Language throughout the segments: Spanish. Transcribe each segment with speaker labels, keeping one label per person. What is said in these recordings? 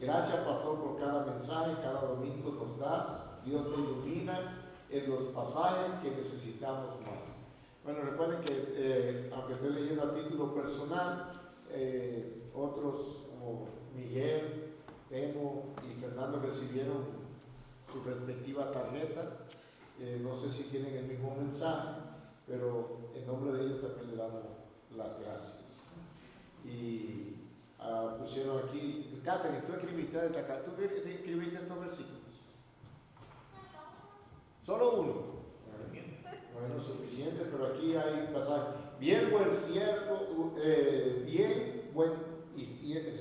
Speaker 1: Gracias, pastor, por cada mensaje, cada domingo nos das. Dios te ilumina en los pasajes que necesitamos más. Bueno, recuerden que aunque estoy leyendo a título personal, otros como Miguel, Temo y Fernando recibieron su respectiva tarjeta. No sé si tienen el mismo mensaje, pero en nombre de ellos también le damos las gracias. Y pusieron aquí, Catherine, tú escribiste estos versículos. Solo uno. Bueno, suficiente, pero aquí hay un pasaje. Bien buen siervo, bien buen y fiel.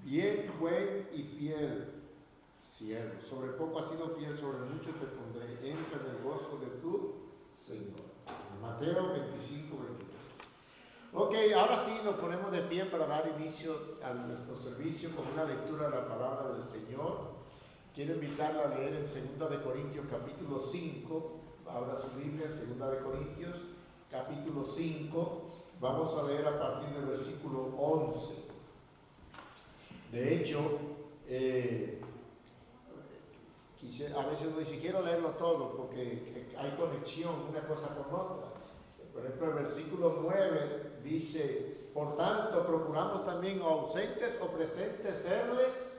Speaker 1: Bien buen y fiel siervo. Sobre poco has sido fiel, sobre mucho te pondré. Entra en el gozo de tu Señor. Mateo 25, 23. Ok, ahora sí nos ponemos de pie para dar inicio a nuestro servicio con una lectura de la palabra del Señor. Quiero invitarla a leer en 2 de Corintios capítulo 5. Abra su Biblia en 2 de Corintios capítulo 5. Vamos a leer a partir del versículo 11. De hecho, a veces uno dice, quiero leerlo todo porque hay conexión una cosa con otra. Por ejemplo, el versículo 9 dice, por tanto, procuramos también ausentes o presentes serles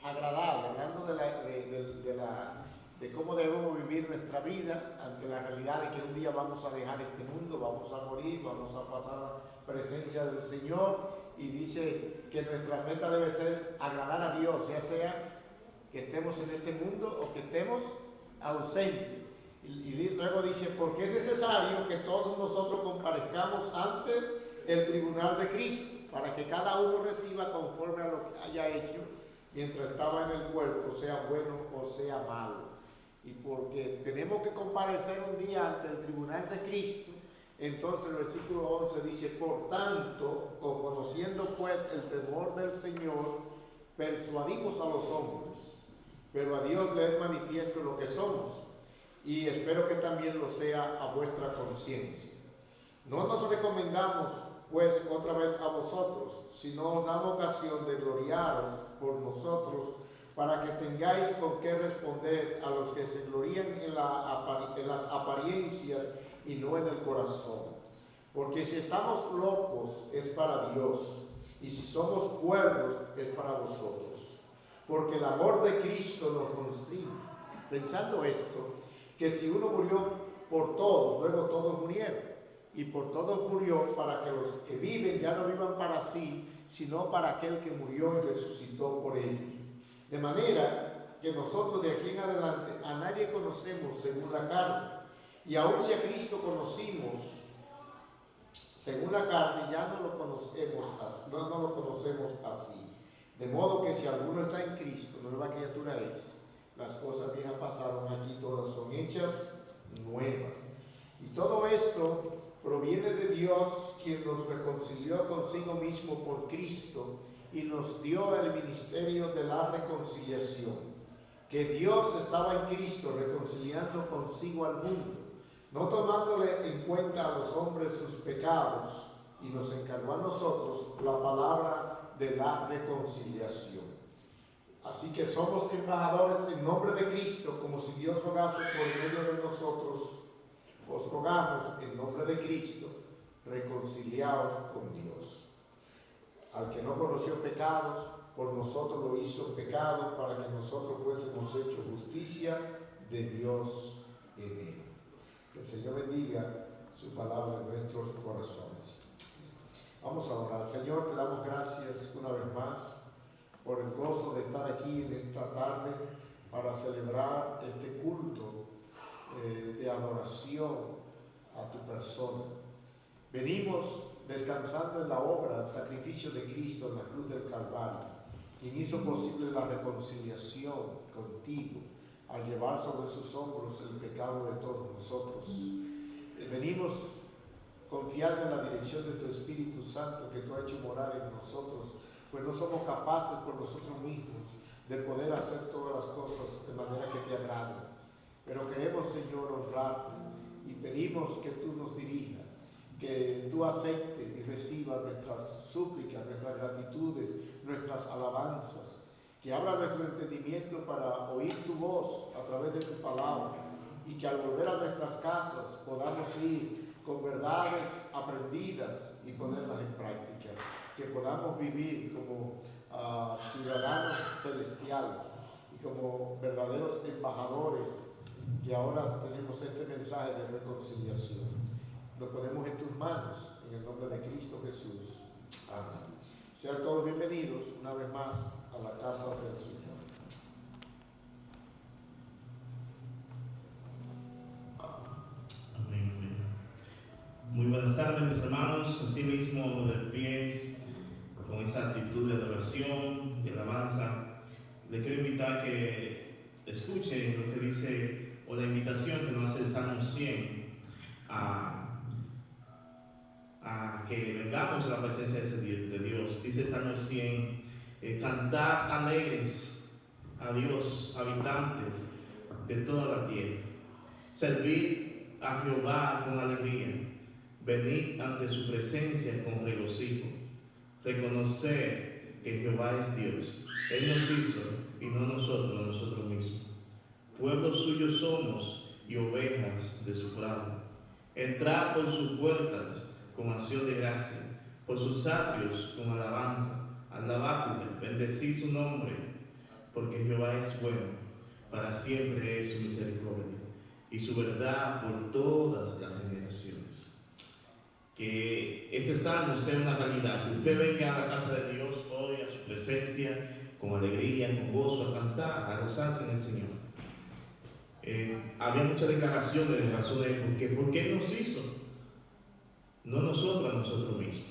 Speaker 1: agradables, hablando de cómo debemos vivir nuestra vida ante la realidad de que un día vamos a dejar este mundo, vamos a morir, vamos a pasar a la presencia del Señor, y dice que nuestra meta debe ser agradar a Dios, ya sea que estemos en este mundo o que estemos ausentes. Y luego dice, porque es necesario que todos nosotros comparezcamos ante el tribunal de Cristo, para que cada uno reciba conforme a lo que haya hecho mientras estaba en el cuerpo, sea bueno o sea malo. Y porque tenemos que comparecer un día ante el tribunal de Cristo, entonces el versículo 11 dice, por tanto, o conociendo pues el temor del Señor, persuadimos a los hombres, pero a Dios le es manifiesto lo que somos, y espero que también lo sea a vuestra conciencia. No nos recomendamos pues otra vez a vosotros, sino os damos ocasión de gloriaros por nosotros, para que tengáis con qué responder a los que se glorían en las apariencias y no en el corazón. Porque si estamos locos es para Dios, y si somos cuerdos es para vosotros. Porque el amor de Cristo nos constriñe. Pensando esto, que si uno murió por todos, luego todos murieron. Y por todos murió para que los que viven ya no vivan para sí, sino para aquel que murió y resucitó por ellos. De manera que nosotros de aquí en adelante a nadie conocemos según la carne. Y aun si a Cristo conocimos según la carne, ya no lo conocemos así. De modo que si alguno está en Cristo, nueva criatura es. Las cosas viejas pasaron, aquí todas son hechas nuevas. Y todo esto proviene de Dios, quien nos reconcilió consigo mismo por Cristo y nos dio el ministerio de la reconciliación. Que Dios estaba en Cristo reconciliando consigo al mundo, no tomándole en cuenta a los hombres sus pecados, y nos encargó a nosotros la palabra de la reconciliación. Así que somos embajadores en nombre de Cristo, como si Dios rogase por medio de nosotros. Os rogamos en nombre de Cristo, reconciliaos con Dios. Al que no conoció pecados, por nosotros lo hizo pecado, para que nosotros fuésemos hechos justicia de Dios en él. Que el Señor bendiga su palabra en nuestros corazones. Vamos a orar. Señor, te damos gracias una vez más por el gozo de estar aquí en esta tarde para celebrar este culto de adoración a tu persona. Venimos descansando en la obra, el sacrificio de Cristo en la cruz del Calvario, quien hizo posible la reconciliación contigo al llevar sobre sus hombros el pecado de todos nosotros. Venimos confiando en la dirección de tu Espíritu Santo que tú has hecho morar en nosotros, pues no somos capaces por nosotros mismos de poder hacer todas las cosas de manera que te agraden. Pero queremos, Señor, honrarte y pedimos que tú nos dirijas, que tú aceptes y recibas nuestras súplicas, nuestras gratitudes, nuestras alabanzas. Que abra nuestro entendimiento para oír tu voz a través de tu palabra y que al volver a nuestras casas podamos ir con verdades aprendidas y ponerlas en práctica. Que podamos vivir como ciudadanos celestiales y como verdaderos embajadores que ahora tenemos este mensaje de reconciliación. Lo ponemos en tus manos en el nombre de Cristo Jesús. Amén. Sean todos bienvenidos una vez más a la casa del Señor.
Speaker 2: Amén. Muy buenas tardes, mis hermanos. Así mismo, de pies, con esa actitud de adoración y alabanza, le quiero invitar a que escuchen lo que dice, o la invitación que nos hace el Salmo 100 a que vengamos a la presencia de Dios. Dice el Salmo 100, cantad alegres a Dios, habitantes de toda la tierra. Servid a Jehová con alegría. Venid ante su presencia con regocijo. Reconocer que Jehová es Dios. Él nos hizo y no nosotros mismos. Pueblo suyo somos y ovejas de su prado. Entrad por sus puertas con acción de gracia, por sus atrios con alabanza. Alabadle, bendecid su nombre, porque Jehová es bueno, para siempre es su misericordia y su verdad por todas las generaciones. Que este salmo sea una realidad, que usted venga a la casa de Dios hoy, a su presencia, con alegría, con gozo, a cantar, a gozarse en el Señor. Había muchas declaraciones de razones por qué nos hizo, no nosotros a nosotros mismos.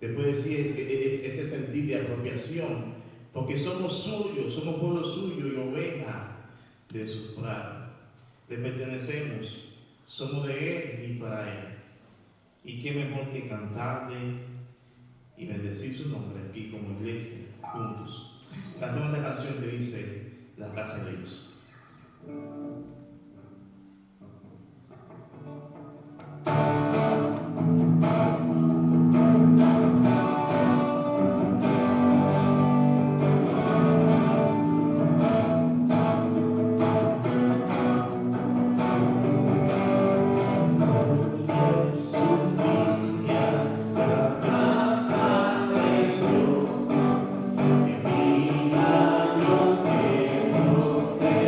Speaker 2: Después decía ese sentir de apropiación, porque somos suyos, somos pueblo suyo y oveja de su prado. Le pertenecemos, somos de Él y para Él. Y qué mejor que cantarle y bendecir su nombre aquí como iglesia, juntos. Cantamos esta canción que dice La casa de Dios.
Speaker 3: Viva Dios que nos dé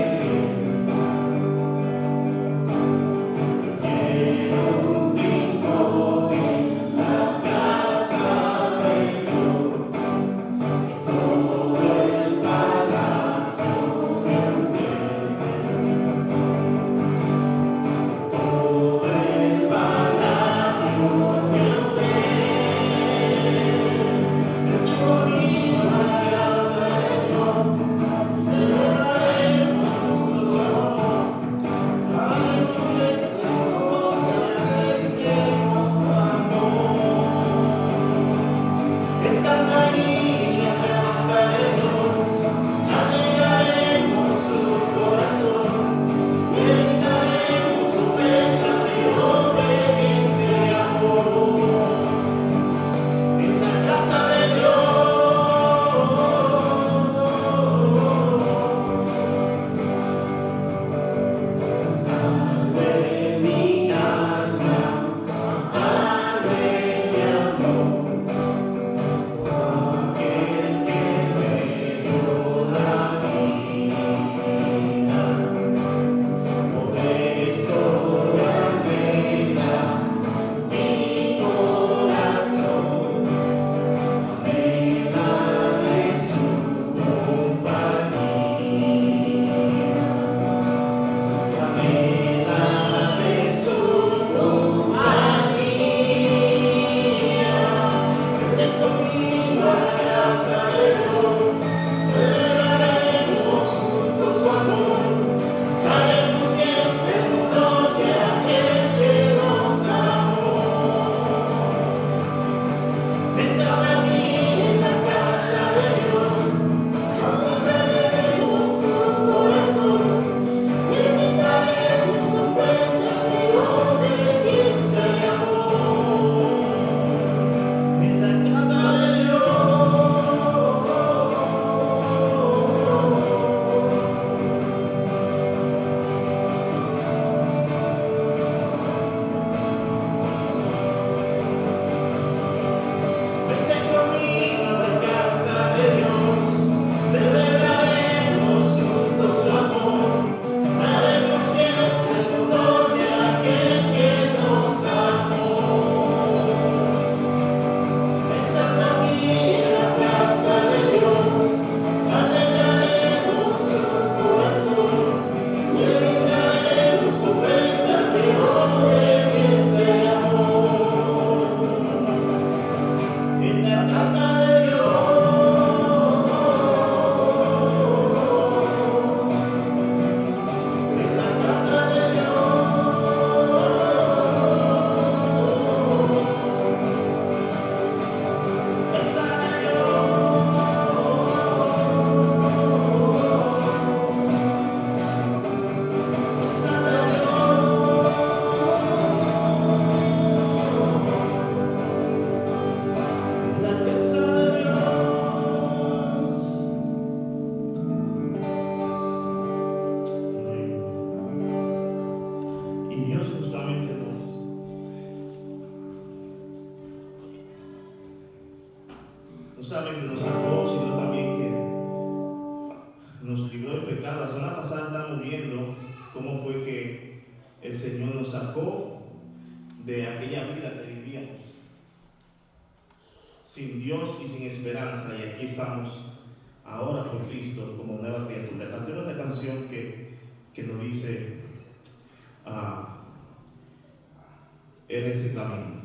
Speaker 2: el Señor nos sacó de aquella vida que vivíamos, sin Dios y sin esperanza, y aquí estamos ahora por Cristo como nueva criatura. Cantemos una canción que nos dice, Él es el camino.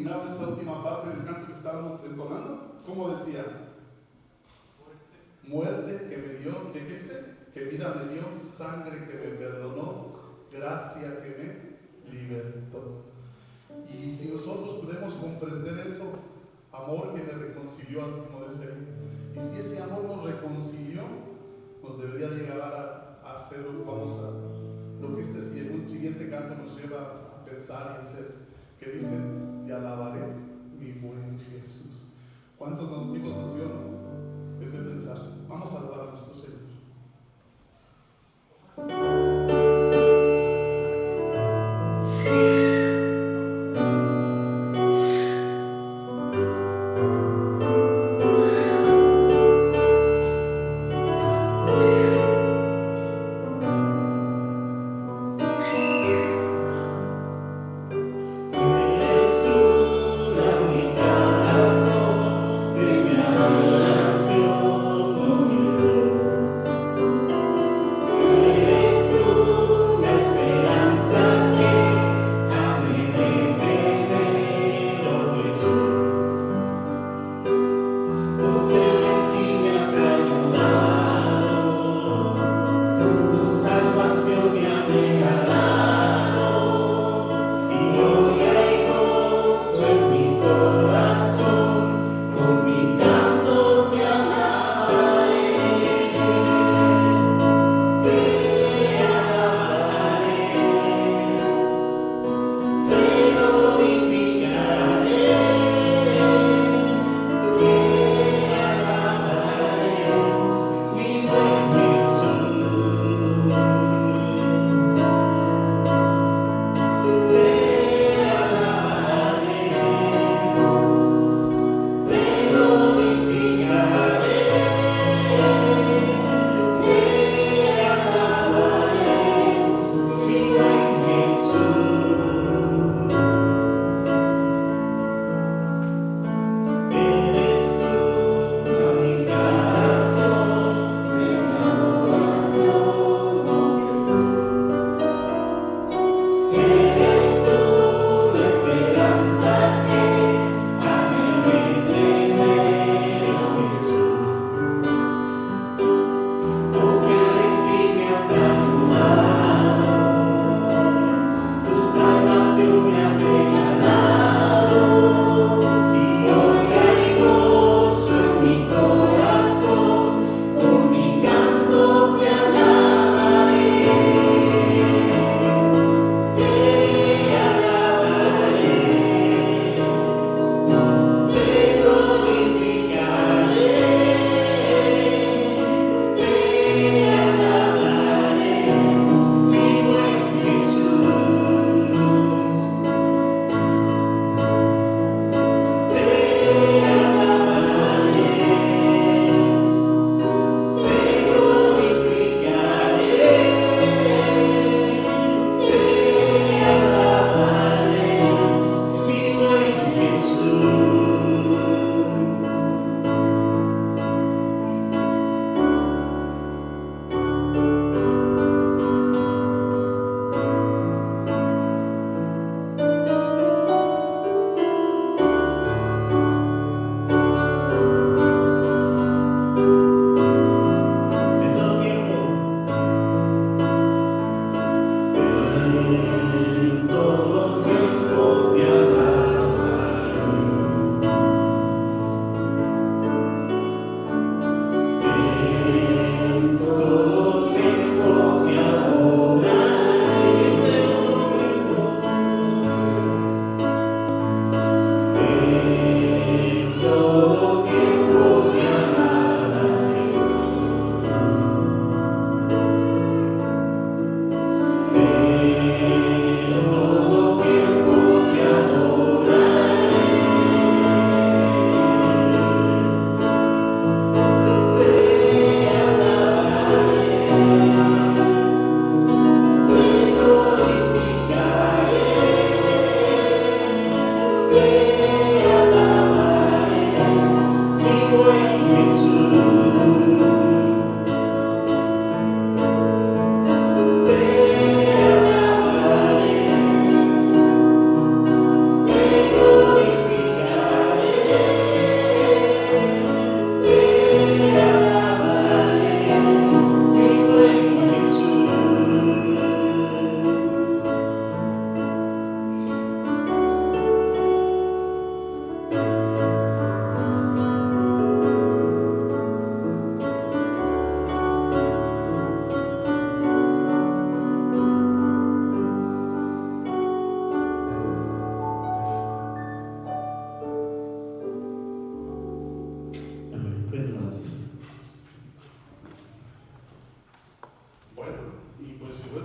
Speaker 3: imaginaron esa última parte del canto que estábamos entonando? ¿Cómo decía? Muerte que me dio, ¿qué dice? Que vida me dio, sangre que me perdonó, gracia que me libertó. Y si nosotros podemos comprender eso, amor que me reconcilió, al último de ese, y si ese amor nos reconcilió, nos debería llegar a hacer lo que vamos a, lo que este siguiente canto nos lleva a pensar y hacer, que dice: te alabaré, mi buen Jesús. ¿Cuántos motivos nos dio? Es de pensar. Vamos a alabar a nuestro Señor.
Speaker 2: Mi corazón, oh Jesús.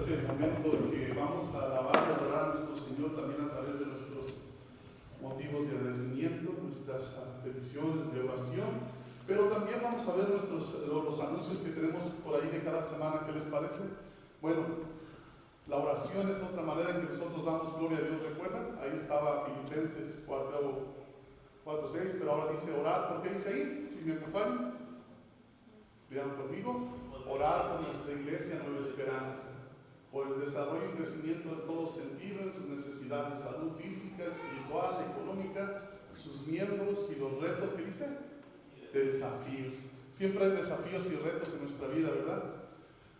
Speaker 3: ese momento en que vamos a alabar y adorar a nuestro Señor también a través de nuestros motivos de agradecimiento, nuestras peticiones de oración, pero también vamos a ver los anuncios que tenemos por ahí de cada semana. ¿Qué les parece? Bueno, la oración es otra manera en que nosotros damos gloria a Dios. ¿Recuerdan? Ahí estaba Filipenses 4:6, pero ahora dice orar. ¿Por qué dice ahí? Si me acompañan, vean conmigo. Orar por nuestra iglesia Nueva Esperanza, por el desarrollo y crecimiento de todo sentido en sus necesidades de salud física, espiritual, económica, sus miembros y los retos que dice de desafíos. Siempre hay desafíos y retos en nuestra vida, ¿verdad?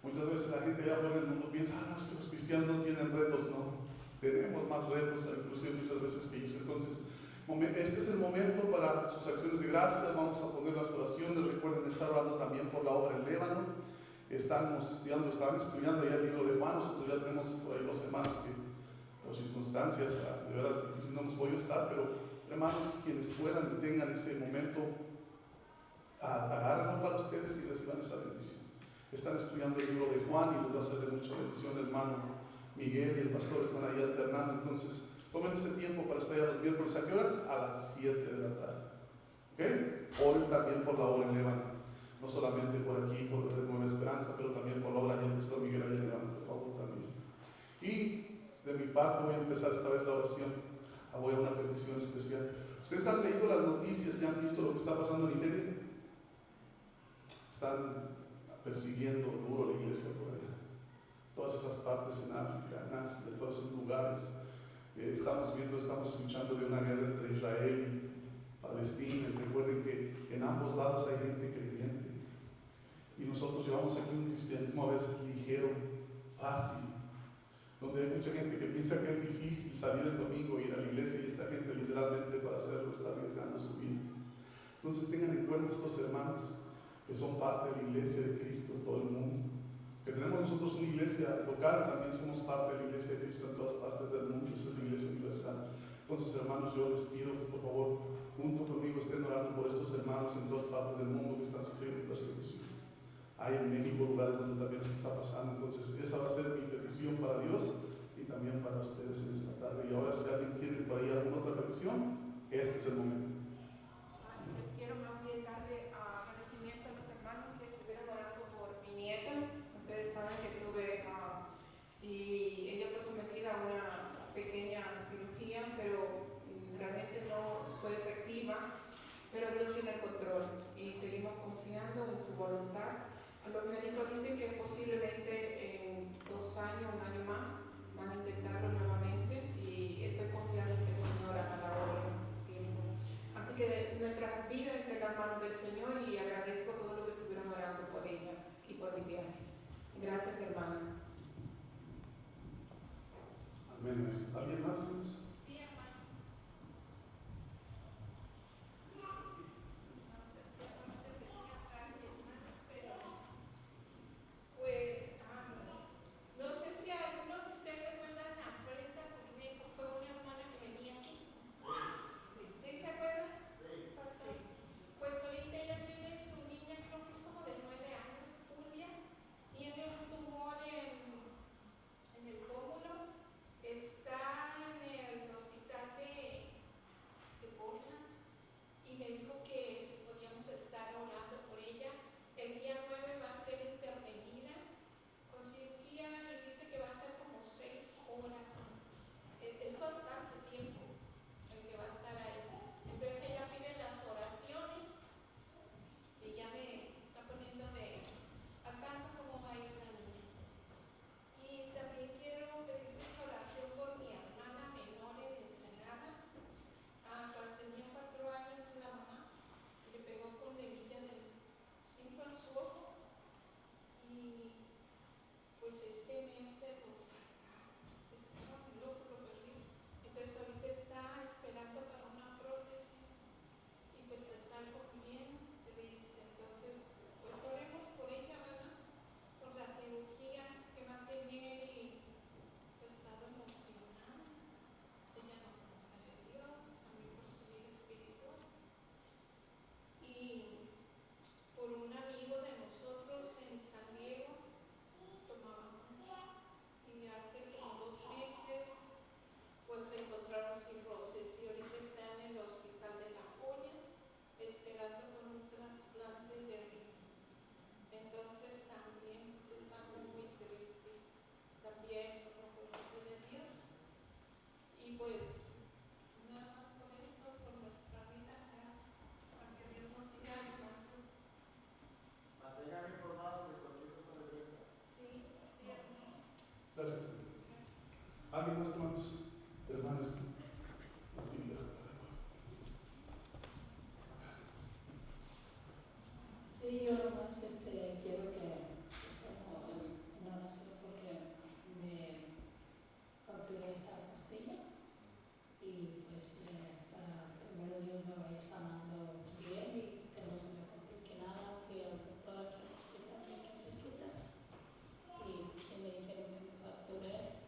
Speaker 3: Muchas veces la gente allá afuera del mundo piensa, no, es que los cristianos no tienen retos. No, tenemos más retos, inclusive muchas veces que ellos. Entonces, este es el momento para sus acciones de gracias. Vamos a poner las oraciones. Recuerden estar orando también por la obra en Líbano. Estaban estudiando ya el libro de Juan. Nosotros ya tenemos por ahí 2 semanas que por circunstancias de verdad difícil no hemos podido estar, pero hermanos, quienes puedan y tengan ese momento, agárrenlo para ustedes y reciban esa bendición. Están estudiando el libro de Juan y les va a ser de mucha bendición. El hermano Miguel y el pastor están ahí alternando. Entonces tomen ese tiempo para estar ya los miércoles. ¿A qué horas? A las 7 de la tarde. ¿Ok? Oren también por la obra en Líbano. No solamente por aquí, por Nueva Esperanza, pero también por la obra del pastor Miguel allá en Líbano, por favor también. Y de mi parte voy a empezar esta vez la oración. Voy a una petición especial. ¿Ustedes han leído las noticias y han visto lo que está pasando en Nigeria? Están persiguiendo duro la iglesia por allá. Todas esas partes en África, en Asia, todos esos lugares. Estamos escuchando de una guerra entre Israel y Palestina. Recuerden que en ambos lados hay gente creyente. Y nosotros llevamos aquí un cristianismo a veces ligero, fácil, donde hay mucha gente que piensa que es difícil salir el domingo e ir a la iglesia, y esta gente literalmente para hacerlo está arriesgando su vida. Entonces tengan en cuenta estos hermanos que son parte de la iglesia de Cristo en todo el mundo. Que tenemos nosotros una iglesia local, también somos parte de la iglesia de Cristo en todas partes del mundo. Esa es la iglesia universal. Entonces, hermanos, yo les pido que por favor, junto conmigo, estén orando por estos hermanos en todas partes del mundo que están sufriendo persecución. Hay en México lugares donde también se está pasando. Entonces, esa va a ser mi petición para Dios y también para ustedes en esta tarde. Y ahora, si alguien tiene por ahí alguna otra petición, este es el momento.
Speaker 4: Quiero más bien darle agradecimiento a los hermanos que estuvieron orando por mi nieta. Ustedes saben que estuve y ella fue sometida a una pequeña cirugía, pero realmente no fue efectiva. Pero Dios tiene el control y seguimos confiando en su voluntad. Los médicos dicen que posiblemente en 2 años, 1 año más, van a intentarlo nuevamente, y estoy confiando en que el Señor haga la obra en este tiempo. Así que nuestra vida está en las manos del Señor, y agradezco a todos los que estuvieron orando por ella y por mi viaje. Gracias, hermana.
Speaker 3: Amén. ¿Alguien más, hermanos?
Speaker 5: Está en
Speaker 3: ¿Alguien más, hermanos? Hermanas, actividad.
Speaker 5: Sí, yo nomás quiero que estemos en oración porque me fracturé esta costilla y pues para primero Dios me vaya sanando bien y que no se me complique nada. Fui al doctor aquí al hospital aquí cerquita y sí me dijeron que me fracturé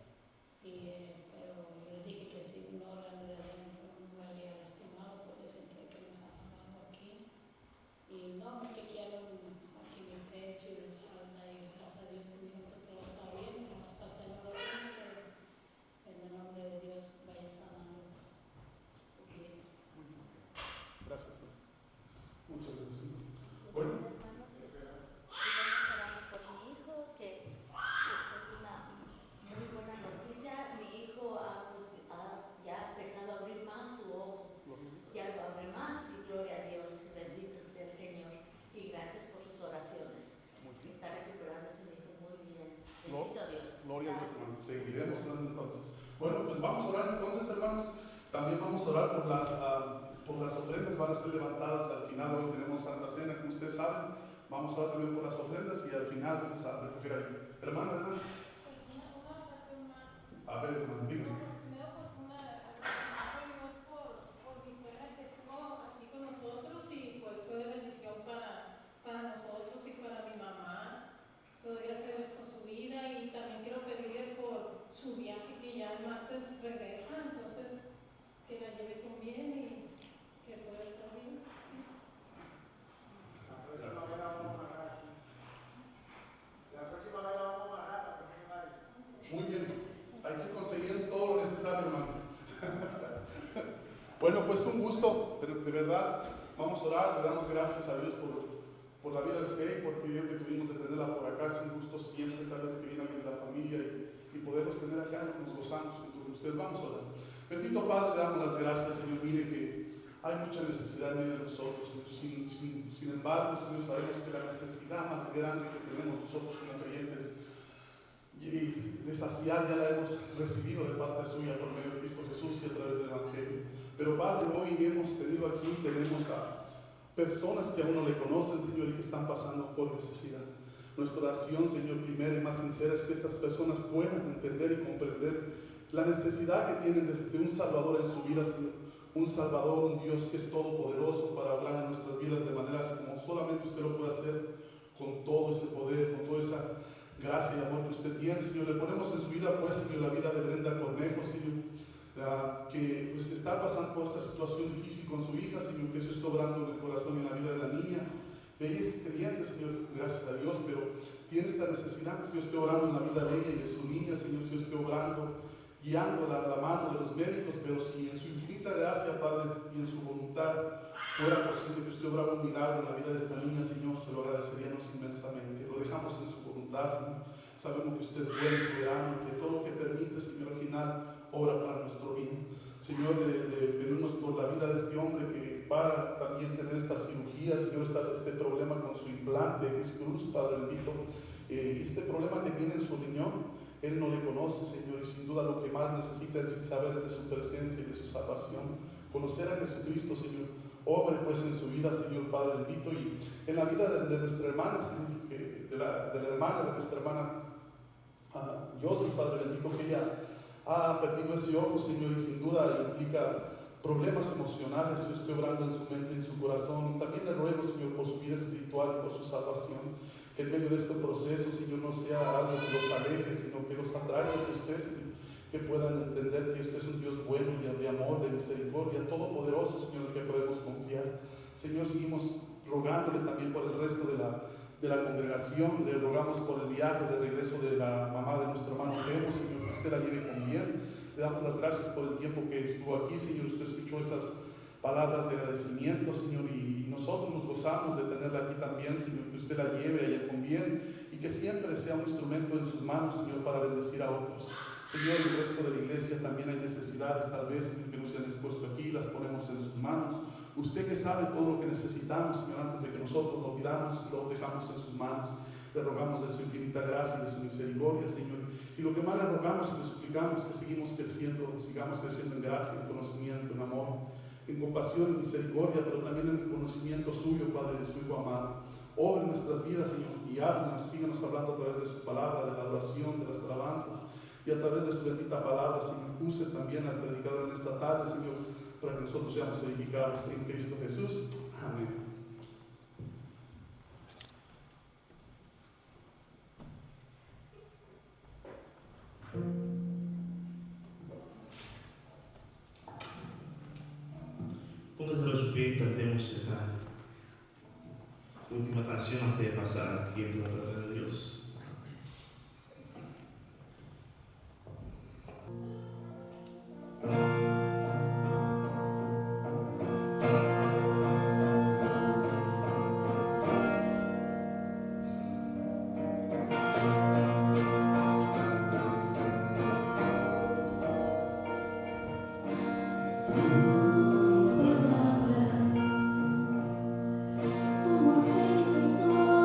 Speaker 5: pero yo les dije que si no era de adentro no me había lastimado porque siempre que me agarraba aquí. Y no, me chequearon aquí mi pecho y la espalda y gracias a Dios me dijo que todo está bien, hasta en oración que en el nombre de Dios vaya sanando bien.
Speaker 3: Gracias. Muchas gracias. Bueno.
Speaker 6: Sigamos orando por mi hijo, que es una muy buena noticia. Mi hijo ha ya empezado a abrir más su ojo, ya lo abre más y gloria a Dios, bendito sea el Señor. Y gracias por sus oraciones. Está recuperándose mi hijo muy bien. Bendito Dios.
Speaker 3: Gloria a Dios, hermanos. Seguiremos orando entonces. Bueno, pues vamos a orar entonces, hermanos. También vamos a orar por las ofrendas, van a ser levantadas al final. Hoy tenemos Santa Cena, como ustedes saben. Vamos a orar también por las ofrendas y al final vamos a recoger ahí. Hermana.
Speaker 5: Una oración más.
Speaker 3: A ver, hermano, dígame.
Speaker 5: Primero, pues agradecer a Dios por mi suegra que estuvo aquí con nosotros y pues fue de bendición para nosotros y para mi mamá. Le doy gracias a Dios por su vida y también quiero pedirle por su viaje que ya el martes regresa, entonces que la lleve con bien y que pueda estar bien.
Speaker 3: Muy bien, hay que conseguir todo lo necesario, hermano. Bueno, pues un gusto, pero de verdad vamos a orar, le damos gracias a Dios por la vida de usted, por el privilegio que tuvimos de tenerla por acá. Es un gusto siempre, tal vez que viene alguien de la familia y poderlos tener acá, nos gozamos junto con ustedes. Vamos a orar. Bendito Padre, le damos las gracias, Señor. Mire que hay mucha necesidad en medio de nosotros, Señor. Sin embargo, Señor, sabemos que la necesidad más grande que tenemos nosotros como creyentes y de saciar ya la hemos recibido de parte suya por medio de Cristo Jesús y a través del Evangelio. Pero Padre, hoy tenemos a personas que aún no le conocen, Señor, y que están pasando por necesidad. Nuestra oración, Señor, primera y más sincera es que estas personas puedan entender y comprender la necesidad que tienen de un Salvador en su vida, Señor. Un Salvador, un Dios que es todopoderoso para hablar en nuestras vidas de manera como solamente usted lo puede hacer, con todo ese poder, con toda esa gracia y amor que usted tiene, Señor. Le ponemos en su vida, pues, Señor, la vida de Brenda Cornejo, Señor, que pues está pasando por esta situación difícil con su hija, Señor, que eso está obrando en el corazón y en la vida de la niña. Ella es creyente, Señor, gracias a Dios, pero tiene esta necesidad, Señor, esté obrando en la vida de ella y de su niña, Señor, esté obrando, guiándola a la mano de los médicos, pero si en su infinita gracia, Padre, y en su voluntad fuera posible que usted obrara un milagro en la vida de esta niña, Señor, se lo agradeceríamos inmensamente. Lo dejamos en su voluntad, Señor. Sabemos que usted es bueno y soberano, que todo lo que permite, Señor, al final obra para nuestro bien. Señor, le pedimos por la vida de este hombre que para también tener esta cirugía, Señor, este problema con su implante, que es cruz, Padre bendito, este problema que tiene en su riñón, él no le conoce, Señor, y sin duda lo que más necesita es saber es de su presencia y de su salvación. Conocer a Jesucristo, Señor. Obre pues en su vida, Señor Padre bendito, y en la vida de nuestra hermana, Señor, de la hermana de nuestra hermana Yossi, Padre bendito, que ella ha perdido ese ojo, Señor, y sin duda implica problemas emocionales. Yo estoy obrando en su mente, en su corazón, y también le ruego, Señor, por su vida espiritual y por su salvación, que en medio de este proceso, Señor, no sea algo que los aleje, sino que los atraiga hacia usted, Señor, que puedan entender que usted es un Dios bueno, de amor, de misericordia, todopoderoso, Señor, en el que podemos confiar. Señor, seguimos rogándole también por el resto de la congregación, le rogamos por el viaje de regreso de la mamá de nuestro hermano Temo, Señor, que usted la lleve con bien. Le damos las gracias por el tiempo que estuvo aquí, Señor. Usted escuchó esas palabras de agradecimiento, Señor, y nosotros nos gozamos de tenerla aquí también, Señor, que usted la lleve allá con bien y que siempre sea un instrumento en sus manos, Señor, para bendecir a otros. Señor, el resto de la iglesia también hay necesidades, tal vez, Señor, que no se han expuesto aquí, las ponemos en sus manos. Usted que sabe todo lo que necesitamos, Señor, antes de que nosotros lo pidamos, lo dejamos en sus manos. Le rogamos de su infinita gracia y de su misericordia, Señor. Y lo que más le rogamos y le suplicamos es que sigamos creciendo en gracia, en conocimiento, en amor, en compasión, en misericordia, pero también en el conocimiento suyo, Padre, de su Hijo amado. Obra en nuestras vidas, Señor, y háblanos, síganos hablando a través de su palabra, de la adoración, de las alabanzas, y a través de su bendita palabra, Señor. Use también al predicador en esta tarde, Señor, para que nosotros seamos edificados en Cristo Jesús. Amén.
Speaker 2: Póngase a los pies y cantemos esta última canción antes de pasar al tiempo de la palabra de Dios.
Speaker 7: Como aceite sobre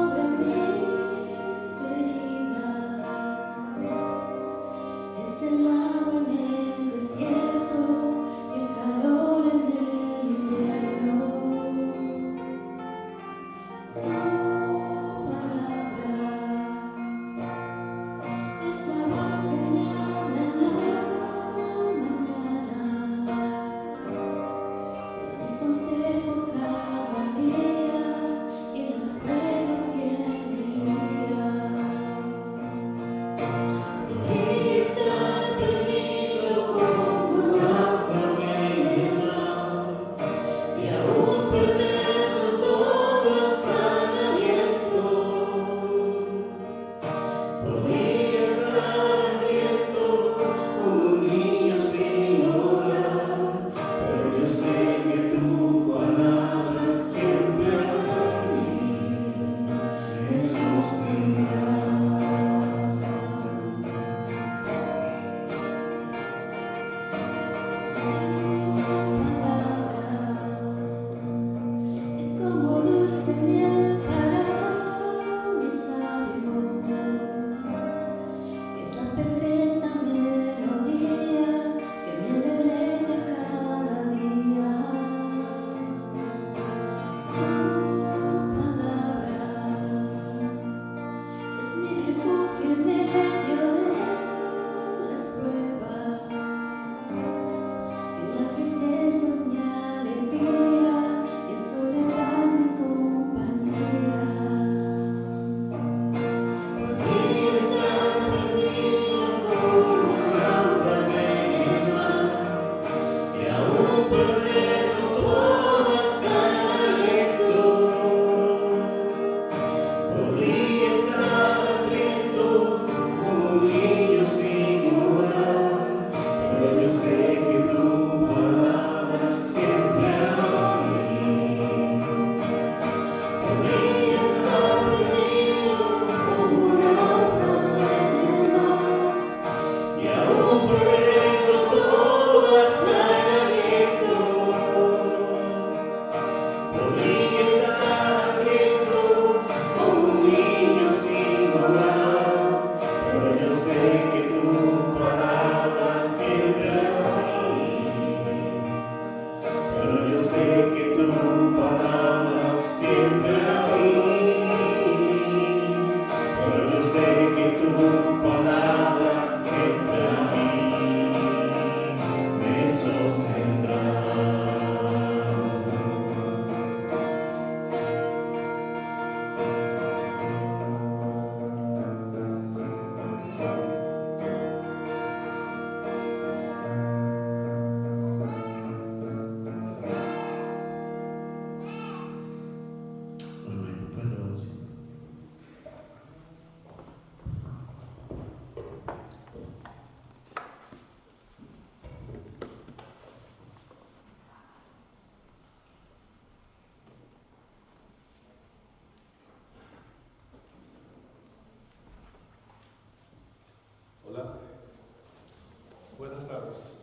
Speaker 3: Buenas tardes.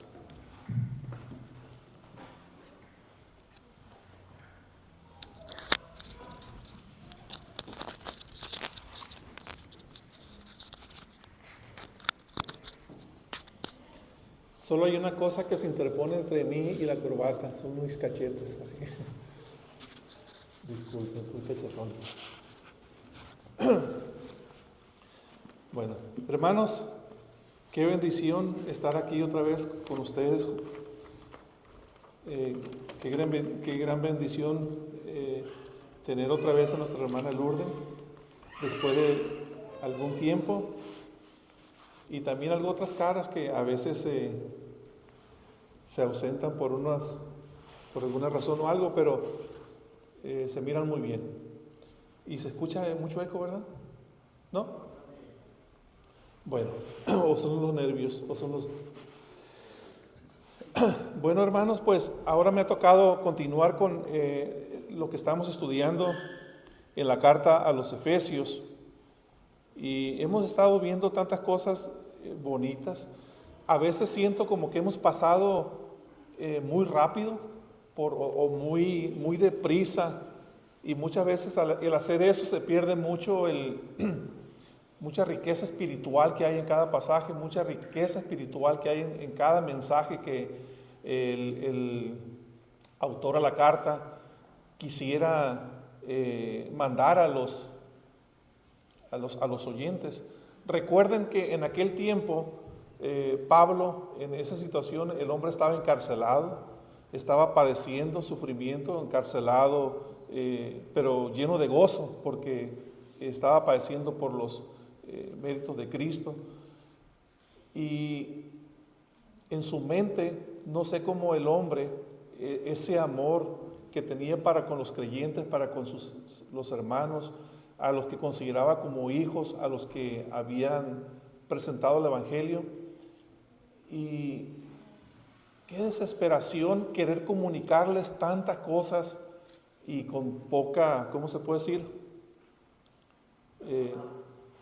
Speaker 8: Solo hay una cosa que se interpone entre mí y la corbata, son mis cachetes, así que disculpen, estoy cachetón. Bueno, hermanos, qué bendición estar aquí otra vez con ustedes. Qué gran bendición tener otra vez a nuestra hermana Lourdes después de algún tiempo, y también otras caras que a veces se ausentan por alguna razón o algo, pero se miran muy bien. Y se escucha mucho eco, ¿verdad? ¿No? Bueno, o son los nervios, o son los... Bueno, hermanos, pues ahora me ha tocado continuar con lo que estamos estudiando en la carta a los Efesios. Y hemos estado viendo tantas cosas bonitas. A veces siento como que hemos pasado muy rápido o muy deprisa. Y muchas veces el hacer eso se pierde mucho mucha riqueza espiritual que hay en cada pasaje, mucha riqueza espiritual que hay en cada mensaje que el autor a la carta quisiera mandar a los oyentes. Recuerden que en aquel tiempo Pablo, en esa situación, el hombre estaba encarcelado, estaba padeciendo sufrimiento, encarcelado, pero lleno de gozo porque estaba padeciendo por los méritos de Cristo. Y en su mente, no sé cómo el hombre, ese amor que tenía para con los creyentes, para con los hermanos, a los que consideraba como hijos, a los que habían presentado el Evangelio, y qué desesperación querer comunicarles tantas cosas y con poca, ¿cómo se puede decir?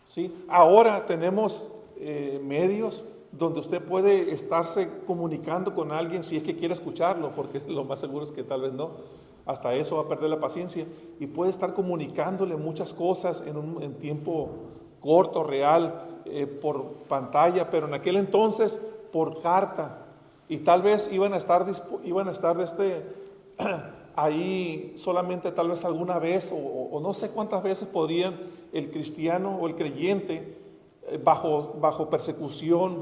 Speaker 8: Sí, ahora tenemos medios donde usted puede estarse comunicando con alguien si es que quiere escucharlo, porque lo más seguro es que tal vez no, hasta eso va a perder la paciencia, y puede estar comunicándole muchas cosas en tiempo corto, real, por pantalla, pero en aquel entonces por carta, y tal vez iban a estar ahí solamente tal vez alguna vez, o no sé cuántas veces podrían el cristiano o el creyente bajo persecución,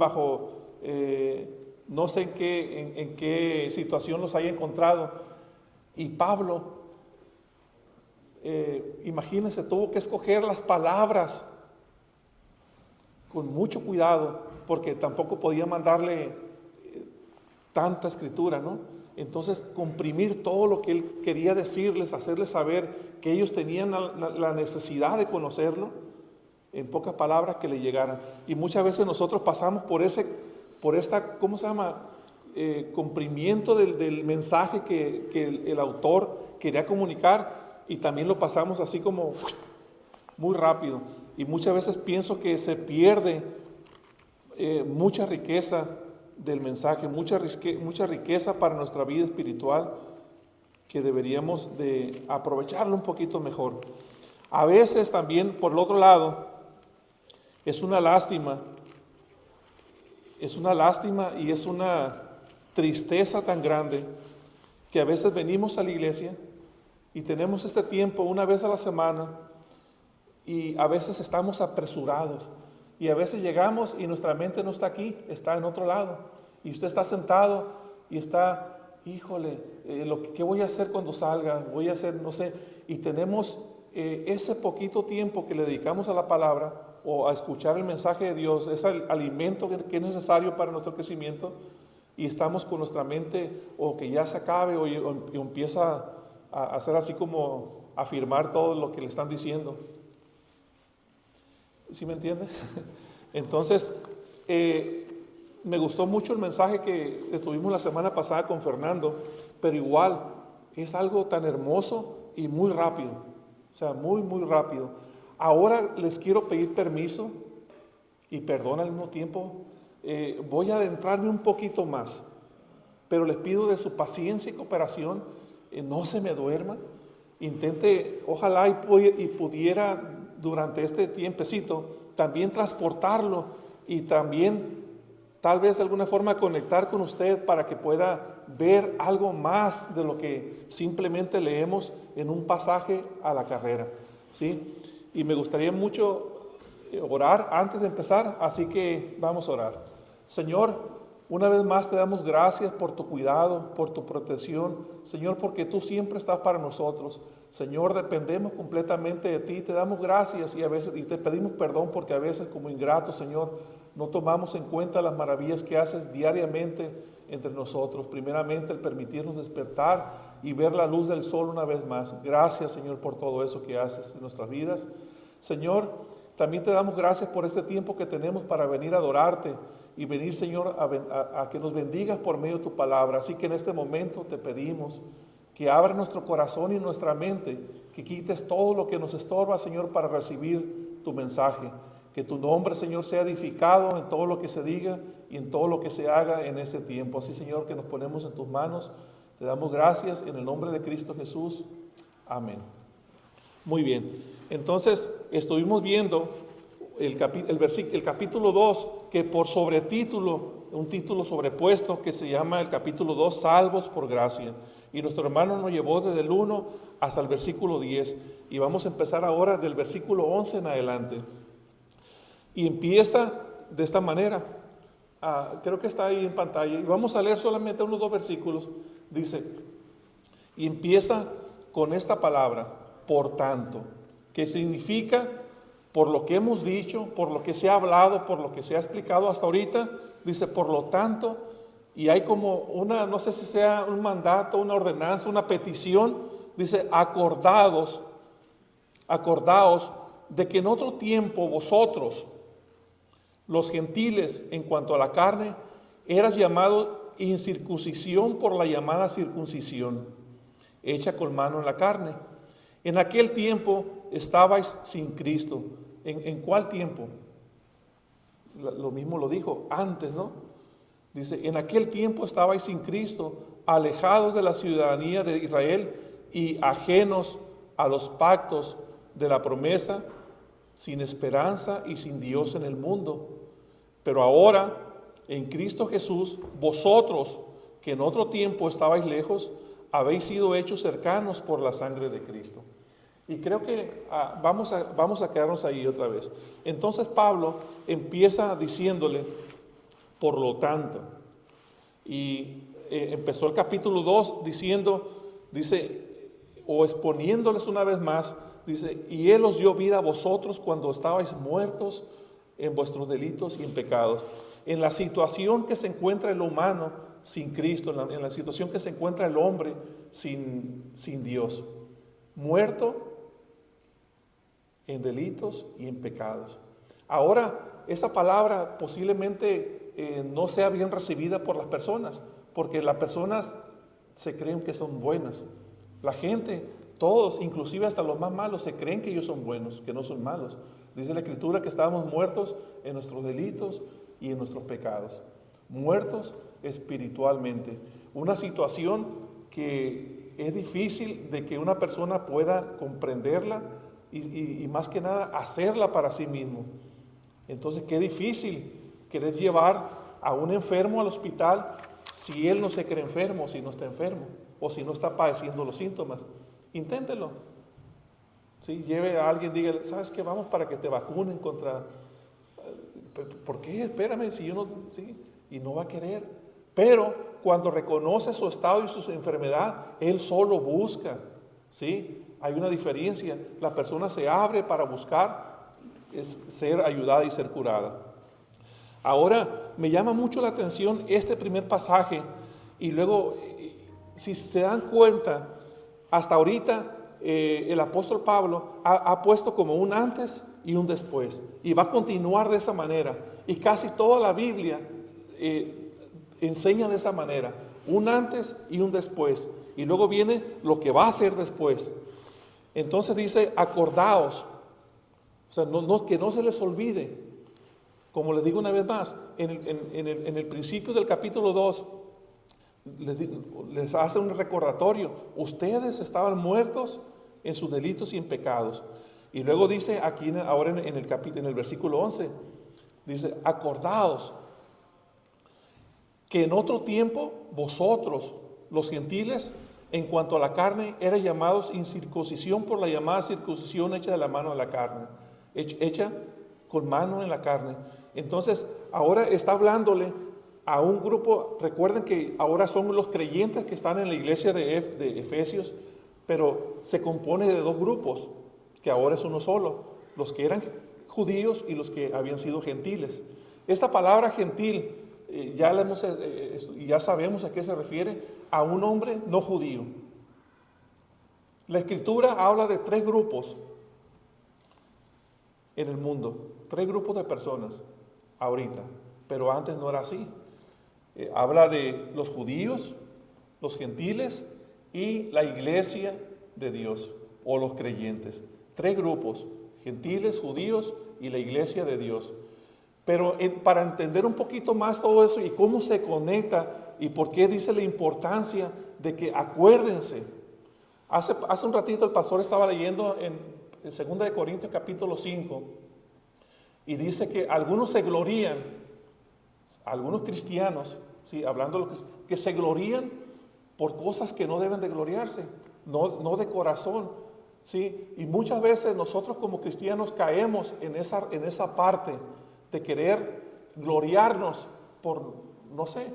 Speaker 8: no sé en qué situación los haya encontrado. Y Pablo, imagínense, tuvo que escoger las palabras con mucho cuidado, porque tampoco podía mandarle tanta escritura, ¿no? Entonces, comprimir todo lo que él quería decirles, hacerles saber que ellos tenían la necesidad de conocerlo, en pocas palabras que le llegaran. Y muchas veces nosotros pasamos por esta, ¿cómo se llama? Comprimiento del mensaje que el autor quería comunicar, y también lo pasamos así como muy rápido. Y muchas veces pienso que se pierde mucha riqueza del mensaje, mucha riqueza para nuestra vida espiritual, que deberíamos de aprovecharlo un poquito mejor. A veces también, por el otro lado, es una lástima y es una tristeza tan grande que a veces venimos a la iglesia y tenemos este tiempo una vez a la semana, y a veces estamos apresurados, y a veces llegamos y nuestra mente no está aquí, está en otro lado, y usted está sentado y está, híjole, ¿qué voy a hacer cuando salga? Voy a hacer, no sé, y tenemos ese poquito tiempo que le dedicamos a la palabra o a escuchar el mensaje de Dios, es el alimento que es necesario para nuestro crecimiento, y estamos con nuestra mente o que ya se acabe o empieza a hacer así como afirmar todo lo que le están diciendo. ¿Sí me entiende? Entonces, me gustó mucho el mensaje que tuvimos la semana pasada con Fernando, pero igual es algo tan hermoso y muy rápido, o sea, muy, muy rápido. Ahora les quiero pedir permiso y perdón al mismo tiempo. Voy a adentrarme un poquito más, pero les pido de su paciencia y cooperación. No se me duerma. Intente, ojalá y pudiera durante este tiempecito también transportarlo y también tal vez de alguna forma conectar con usted para que pueda ver algo más de lo que simplemente leemos en un pasaje a la carrera, ¿sí? Y me gustaría mucho orar antes de empezar, así que vamos a orar. Señor, una vez más te damos gracias por tu cuidado, por tu protección, Señor, porque tú siempre estás para nosotros. Señor, dependemos completamente de ti, te damos gracias y te pedimos perdón porque a veces como ingratos, Señor, no tomamos en cuenta las maravillas que haces diariamente entre nosotros. Primeramente, el permitirnos despertar y ver la luz del sol una vez más. Gracias, Señor, por todo eso que haces en nuestras vidas. Señor, también te damos gracias por este tiempo que tenemos para venir a adorarte y venir, Señor, a que nos bendigas por medio de tu palabra. Así que en este momento te pedimos que abra nuestro corazón y nuestra mente, que quites todo lo que nos estorba, Señor, para recibir tu mensaje. Que tu nombre, Señor, sea edificado en todo lo que se diga y en todo lo que se haga en ese tiempo. Así, Señor, que nos ponemos en tus manos. Te damos gracias en el nombre de Cristo Jesús. Amén. Muy bien. Entonces, estuvimos viendo el capítulo 2, que por sobretítulo, un título sobrepuesto que se llama el capítulo 2, Salvos por Gracia. Y nuestro hermano nos llevó desde el 1 hasta el versículo 10. Y vamos a empezar ahora del versículo 11 en adelante. Y empieza de esta manera. Creo que está ahí en pantalla. Y vamos a leer solamente unos 2 versículos. Dice, y empieza con esta palabra, por tanto, que significa, por lo que hemos dicho, por lo que se ha hablado, por lo que se ha explicado hasta ahorita. Dice, por lo tanto, y hay como una, no sé si sea un mandato, una ordenanza, una petición. Dice, acordaos de que en otro tiempo vosotros, los gentiles, en cuanto a la carne, eras llamado incircuncisión por la llamada circuncisión, hecha con mano en la carne. En aquel tiempo estabais sin Cristo. ¿En cuál tiempo? Lo mismo lo dijo antes, ¿no? Dice, en aquel tiempo estabais sin Cristo, alejados de la ciudadanía de Israel y ajenos a los pactos de la promesa, sin esperanza y sin Dios en el mundo. Pero ahora, en Cristo Jesús, vosotros, que en otro tiempo estabais lejos, habéis sido hechos cercanos por la sangre de Cristo. Y creo que vamos a quedarnos ahí otra vez. Entonces Pablo empieza diciéndole, por lo tanto, y empezó el capítulo 2 diciendo, dice, o exponiéndoles una vez más, dice, y Él os dio vida a vosotros cuando estabais muertos en vuestros delitos y en pecados. En la situación que se encuentra el humano sin Cristo, en la situación que se encuentra el hombre sin Dios, muerto en delitos y en pecados. Ahora, esa palabra posiblemente no sea bien recibida por las personas, porque las personas se creen que son buenas. La gente, todos, inclusive hasta los más malos, se creen que ellos son buenos, que no son malos. Dice la Escritura que estábamos muertos en nuestros delitos y en nuestros pecados. Muertos espiritualmente. Una situación que es difícil de que una persona pueda comprenderla y más que nada hacerla para sí mismo. Entonces, qué difícil querer llevar a un enfermo al hospital si él no se cree enfermo, si no está enfermo o si no está padeciendo los síntomas. Inténtelo. ¿Sí? Lleve a alguien, dígale, ¿sabes qué? Vamos para que te vacunen contra... ¿Por qué? Espérame, si yo no... ¿sí? Y no va a querer. Pero cuando reconoce su estado y su enfermedad, él solo busca. ¿Sí? Hay una diferencia. La persona se abre para buscar ser ayudada y ser curada. Ahora, me llama mucho la atención este primer pasaje. Y luego, si se dan cuenta, hasta ahorita el apóstol Pablo ha puesto como un antes y un después. Y va a continuar de esa manera. Y casi toda la Biblia enseña de esa manera. Un antes y un después. Y luego viene lo que va a hacer después. Entonces dice, acordaos. O sea, que no se les olvide. Como les digo una vez más, en el principio del capítulo 2, les hace un recordatorio. Ustedes estaban muertos en sus delitos y en pecados. Y luego dice aquí, ahora en el versículo 11, dice, acordaos. que en otro tiempo vosotros, los gentiles, en cuanto a la carne, eran llamados incircuncisión por la llamada circuncisión hecha de la mano de la carne, hecha con mano en la carne. Entonces, ahora está hablándole a un grupo. Recuerden que ahora son los creyentes que están en la iglesia de Efesios, pero se compone de dos grupos, que ahora es uno solo, los que eran judíos y los que habían sido gentiles. Esta palabra gentil, ya sabemos a qué se refiere: a un hombre no judío. La Escritura habla de tres grupos en el mundo, tres grupos de personas ahorita, pero antes no era así. Habla de los judíos, los gentiles y la iglesia de Dios, o los creyentes. Tres grupos: gentiles, judíos y la iglesia de Dios. Pero para entender un poquito más todo eso y cómo se conecta y por qué dice la importancia de que acuérdense. Hace un ratito el pastor estaba leyendo en 2 de Corintios capítulo 5 y dice que algunos se glorían, algunos cristianos, ¿sí? Hablando de los que se glorían por cosas que no deben de gloriarse, no de corazón, ¿sí? Y muchas veces nosotros como cristianos caemos en esa parte de querer gloriarnos por, no sé.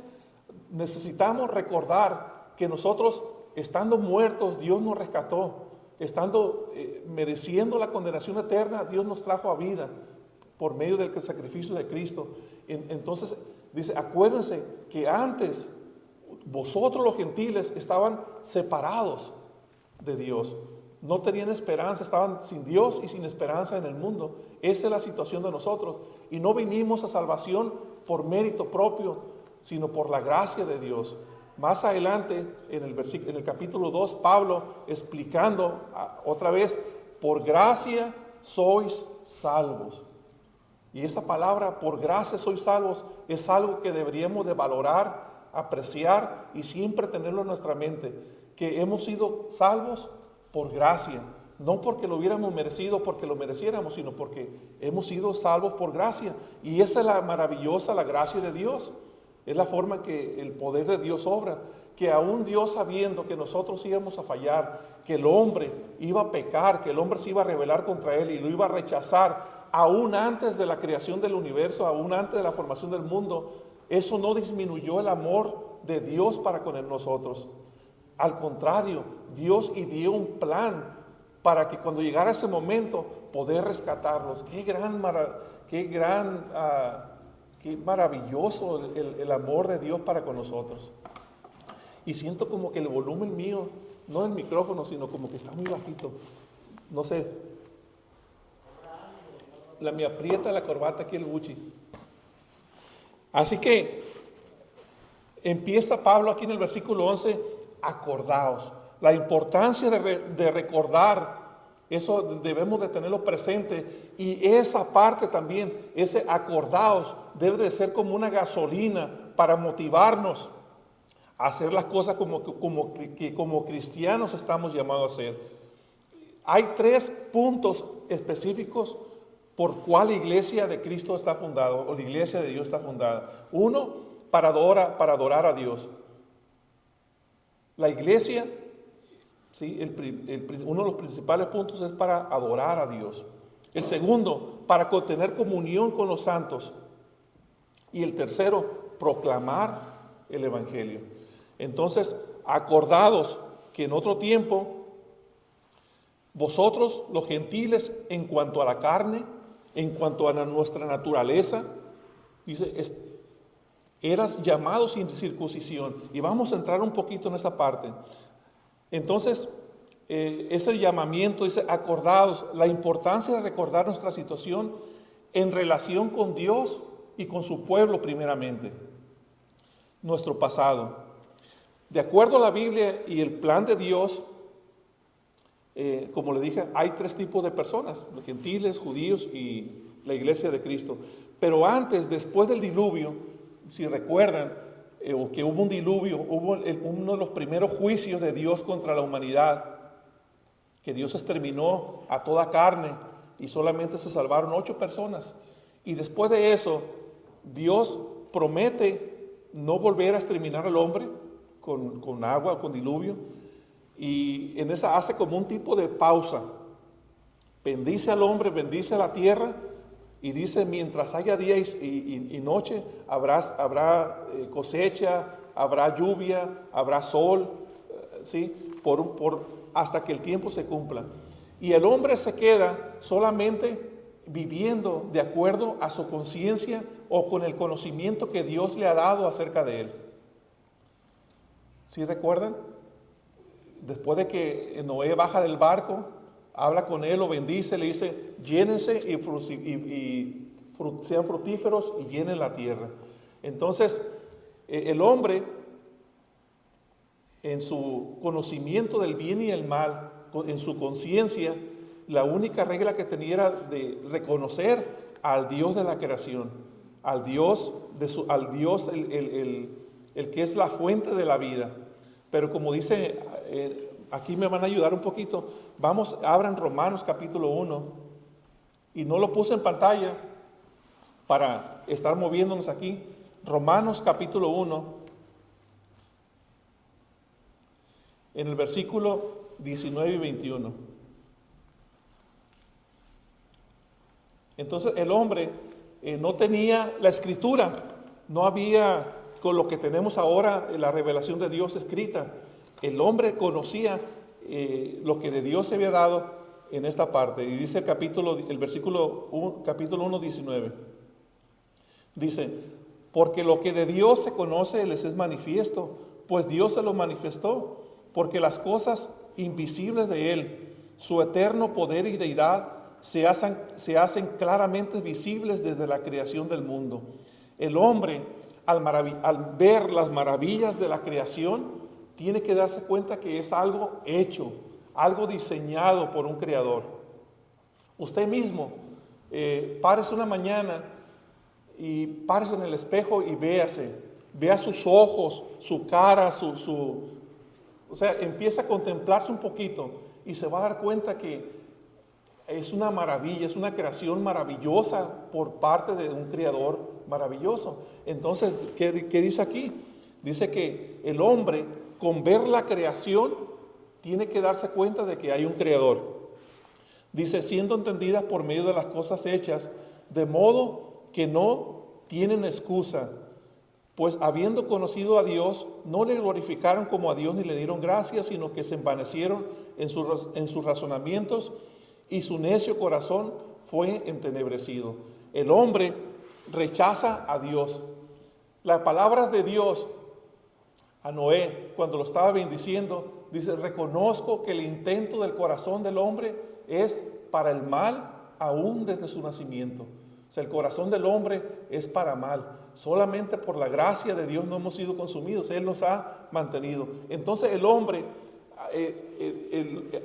Speaker 8: Necesitamos recordar que nosotros, estando muertos, Dios nos rescató. Estando mereciendo la condenación eterna, Dios nos trajo a vida por medio del sacrificio de Cristo. Entonces dice, acuérdense que antes vosotros los gentiles estaban separados de Dios. No tenían esperanza, estaban sin Dios y sin esperanza en el mundo. Esa es la situación de nosotros. Y no vinimos a salvación por mérito propio, sino por la gracia de Dios. Más adelante, en el capítulo 2, Pablo explicando otra vez, por gracia sois salvos. Y esa palabra, por gracia sois salvos, es algo que deberíamos de valorar, apreciar y siempre tenerlo en nuestra mente, que hemos sido salvos por gracia, no porque lo hubiéramos merecido, porque lo mereciéramos, sino porque hemos sido salvos por gracia. Y esa es la maravillosa, la gracia de Dios. Es la forma que el poder de Dios obra, que aún Dios, sabiendo que nosotros íbamos a fallar, que el hombre iba a pecar, que el hombre se iba a rebelar contra él y lo iba a rechazar, aún antes de la creación del universo, aún antes de la formación del mundo, eso no disminuyó el amor de Dios para con nosotros. Al contrario, Dios dio un plan para que cuando llegara ese momento poder rescatarlos. Qué maravilloso el amor de Dios para con nosotros. Y siento como que el volumen mío, no del micrófono, sino como que está muy bajito. No sé. Me aprieta la corbata aquí el Gucci. Así que empieza Pablo aquí en el versículo 11, acordaos. La importancia de recordar, eso debemos de tenerlo presente. Y esa parte también, ese acordaos, debe de ser como una gasolina para motivarnos a hacer las cosas como cristianos estamos llamados a hacer. Hay 3 puntos específicos por cuál la iglesia de Cristo está fundada, o la iglesia de Dios está fundada. Uno, para adorar a Dios. La iglesia, ¿sí? Uno de los principales puntos es para adorar a Dios. El segundo, para tener comunión con los santos. Y el tercero, proclamar el evangelio. Entonces, acordados que en otro tiempo, vosotros los gentiles, en cuanto a la carne, en cuanto a nuestra naturaleza, dice, eras llamados sin circuncisión. Y vamos a entrar un poquito en esa parte. Entonces, ese llamamiento, dice, acordados, la importancia de recordar nuestra situación en relación con Dios y con su pueblo primeramente, nuestro pasado. De acuerdo a la Biblia y el plan de Dios, como le dije, hay 3 tipos de personas, los gentiles, judíos y la iglesia de Cristo. Pero antes, después del diluvio, si recuerdan, que hubo un diluvio, hubo uno de los primeros juicios de Dios contra la humanidad, que Dios exterminó a toda carne y solamente se salvaron 8 personas. Y después de eso, Dios promete no volver a exterminar al hombre con agua o con diluvio. Y en esa hace como un tipo de pausa. Bendice al hombre, bendice a la tierra y dice, mientras haya día y noche, habrá cosecha, habrá lluvia, habrá sol, ¿sí? Hasta que el tiempo se cumpla. Y el hombre se queda solamente viviendo de acuerdo a su conciencia o con el conocimiento que Dios le ha dado acerca de él. ¿Sí recuerdan? Después de que Noé baja del barco, habla con él, lo bendice, le dice, llénense y sean fructíferos y llenen la tierra. Entonces, el hombre, en su conocimiento del bien y el mal, en su conciencia, la única regla que tenía era de reconocer al Dios de la creación, al Dios el que es la fuente de la vida. Pero como dice, aquí me van a ayudar un poquito. Abran Romanos capítulo 1. Y no lo puse en pantalla para estar moviéndonos aquí. Romanos capítulo 1. En el versículo 19 y 21. Entonces el hombre no tenía la escritura. No había con lo que tenemos ahora la revelación de Dios escrita. El hombre conocía lo que de Dios se había dado en esta parte. Y dice el versículo 1, capítulo 1, 19. Dice, porque lo que de Dios se conoce les es manifiesto, pues Dios se lo manifestó, porque las cosas invisibles de Él, su eterno poder y deidad, se hacen claramente visibles desde la creación del mundo. El hombre, al ver las maravillas de la creación, tiene que darse cuenta que es algo hecho, algo diseñado por un creador. Usted mismo, párese una mañana y párese en el espejo y vea sus ojos, su cara, o sea, empieza a contemplarse un poquito y se va a dar cuenta que es una maravilla, es una creación maravillosa por parte de un creador maravilloso. Entonces, ¿qué dice aquí? Dice que el hombre, con ver la creación, tiene que darse cuenta de que hay un creador. Dice, siendo entendidas por medio de las cosas hechas, de modo que no tienen excusa, pues habiendo conocido a Dios, no le glorificaron como a Dios ni le dieron gracias, sino que se envanecieron en sus razonamientos y su necio corazón fue entenebrecido. El hombre rechaza a Dios. Las palabras de Dios a Noé, cuando lo estaba bendiciendo, dice, reconozco que el intento del corazón del hombre es para el mal aún desde su nacimiento. O sea, el corazón del hombre es para mal. Solamente por la gracia de Dios no hemos sido consumidos. Él nos ha mantenido. Entonces el hombre,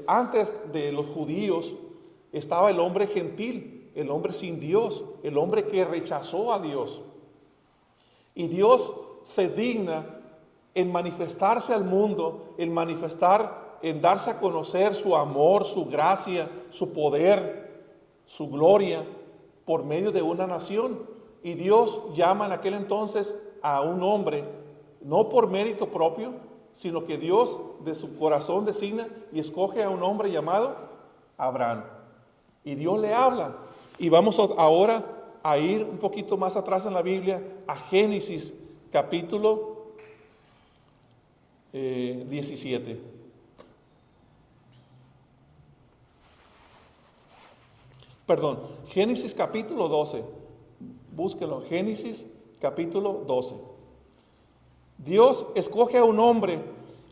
Speaker 8: antes de los judíos, estaba el hombre gentil, el hombre sin Dios, el hombre que rechazó a Dios. Y Dios se digna en manifestarse al mundo, en darse a conocer su amor, su gracia, su poder, su gloria, por medio de una nación. Y Dios llama en aquel entonces a un hombre, no por mérito propio, sino que Dios de su corazón designa y escoge a un hombre llamado Abraham. Y Dios le habla. Y vamos ahora a ir un poquito más atrás en la Biblia, a Génesis capítulo 17. Perdón, Génesis capítulo 12. Búsquelo, Génesis capítulo 12. Dios escoge a un hombre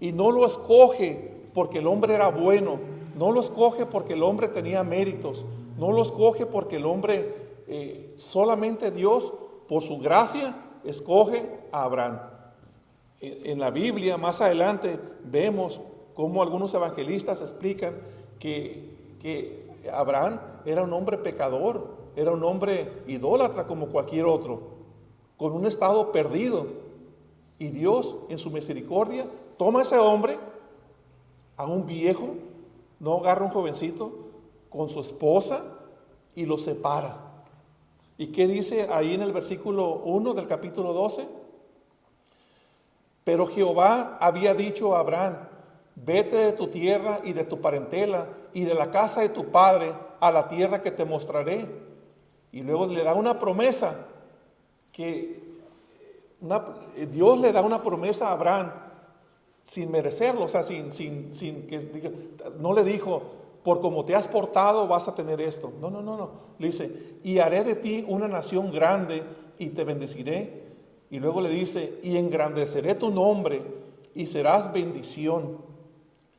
Speaker 8: y no lo escoge porque el hombre era bueno, no lo escoge porque el hombre tenía méritos, no lo escoge porque el hombre, solamente Dios, por su gracia, escoge a Abraham. En la Biblia, más adelante, vemos cómo algunos evangelistas explican que Abraham era un hombre pecador, era un hombre idólatra como cualquier otro, con un estado perdido. Y Dios, en su misericordia, toma a ese hombre, a un viejo, no agarra a un jovencito, con su esposa y lo separa. ¿Y qué dice ahí en el versículo 1 del capítulo 12? Pero Jehová había dicho a Abraham: vete de tu tierra y de tu parentela y de la casa de tu padre a la tierra que te mostraré. Y luego le da una promesa, Dios le da una promesa a Abraham sin merecerlo, o sea, sin que no le dijo: por como te has portado vas a tener esto. No. Le dice: y haré de ti una nación grande y te bendeciré. Y luego le dice: y engrandeceré tu nombre y serás bendición.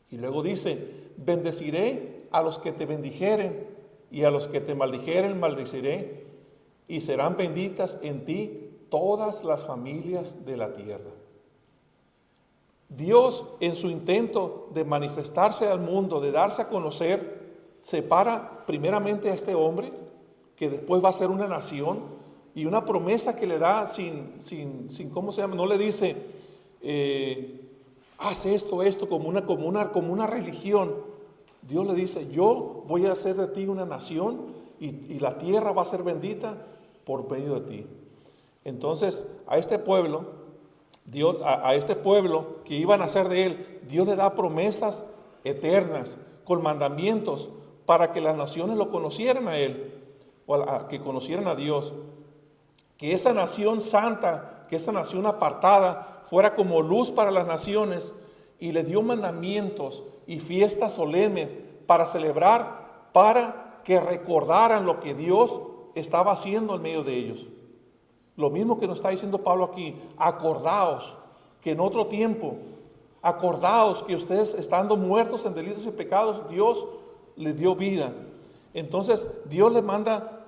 Speaker 8: Y luego dice: bendeciré a los que te bendijeren y a los que te maldijeren maldeciré, y serán benditas en ti todas las familias de la tierra. Dios, en su intento de manifestarse al mundo, de darse a conocer, separa primeramente a este hombre, que después va a ser una nación, y una promesa que le da sin ¿cómo se llama? No le dice, haz esto, como una religión. Dios le dice: yo voy a hacer de ti una nación, y la tierra va a ser bendita por medio de ti. Entonces, a este pueblo, Dios, a este pueblo que iban a ser de él, Dios le da promesas eternas, con mandamientos, para que las naciones lo conocieran a él, o que conocieran a Dios. Que esa nación santa, que esa nación apartada, fuera como luz para las naciones, y le dio mandamientos y fiestas solemnes para celebrar, para que recordaran lo que Dios estaba haciendo en medio de ellos. Lo mismo que nos está diciendo Pablo aquí: acordaos que en otro tiempo, acordaos que ustedes, estando muertos en delitos y pecados, Dios les dio vida. Entonces Dios les manda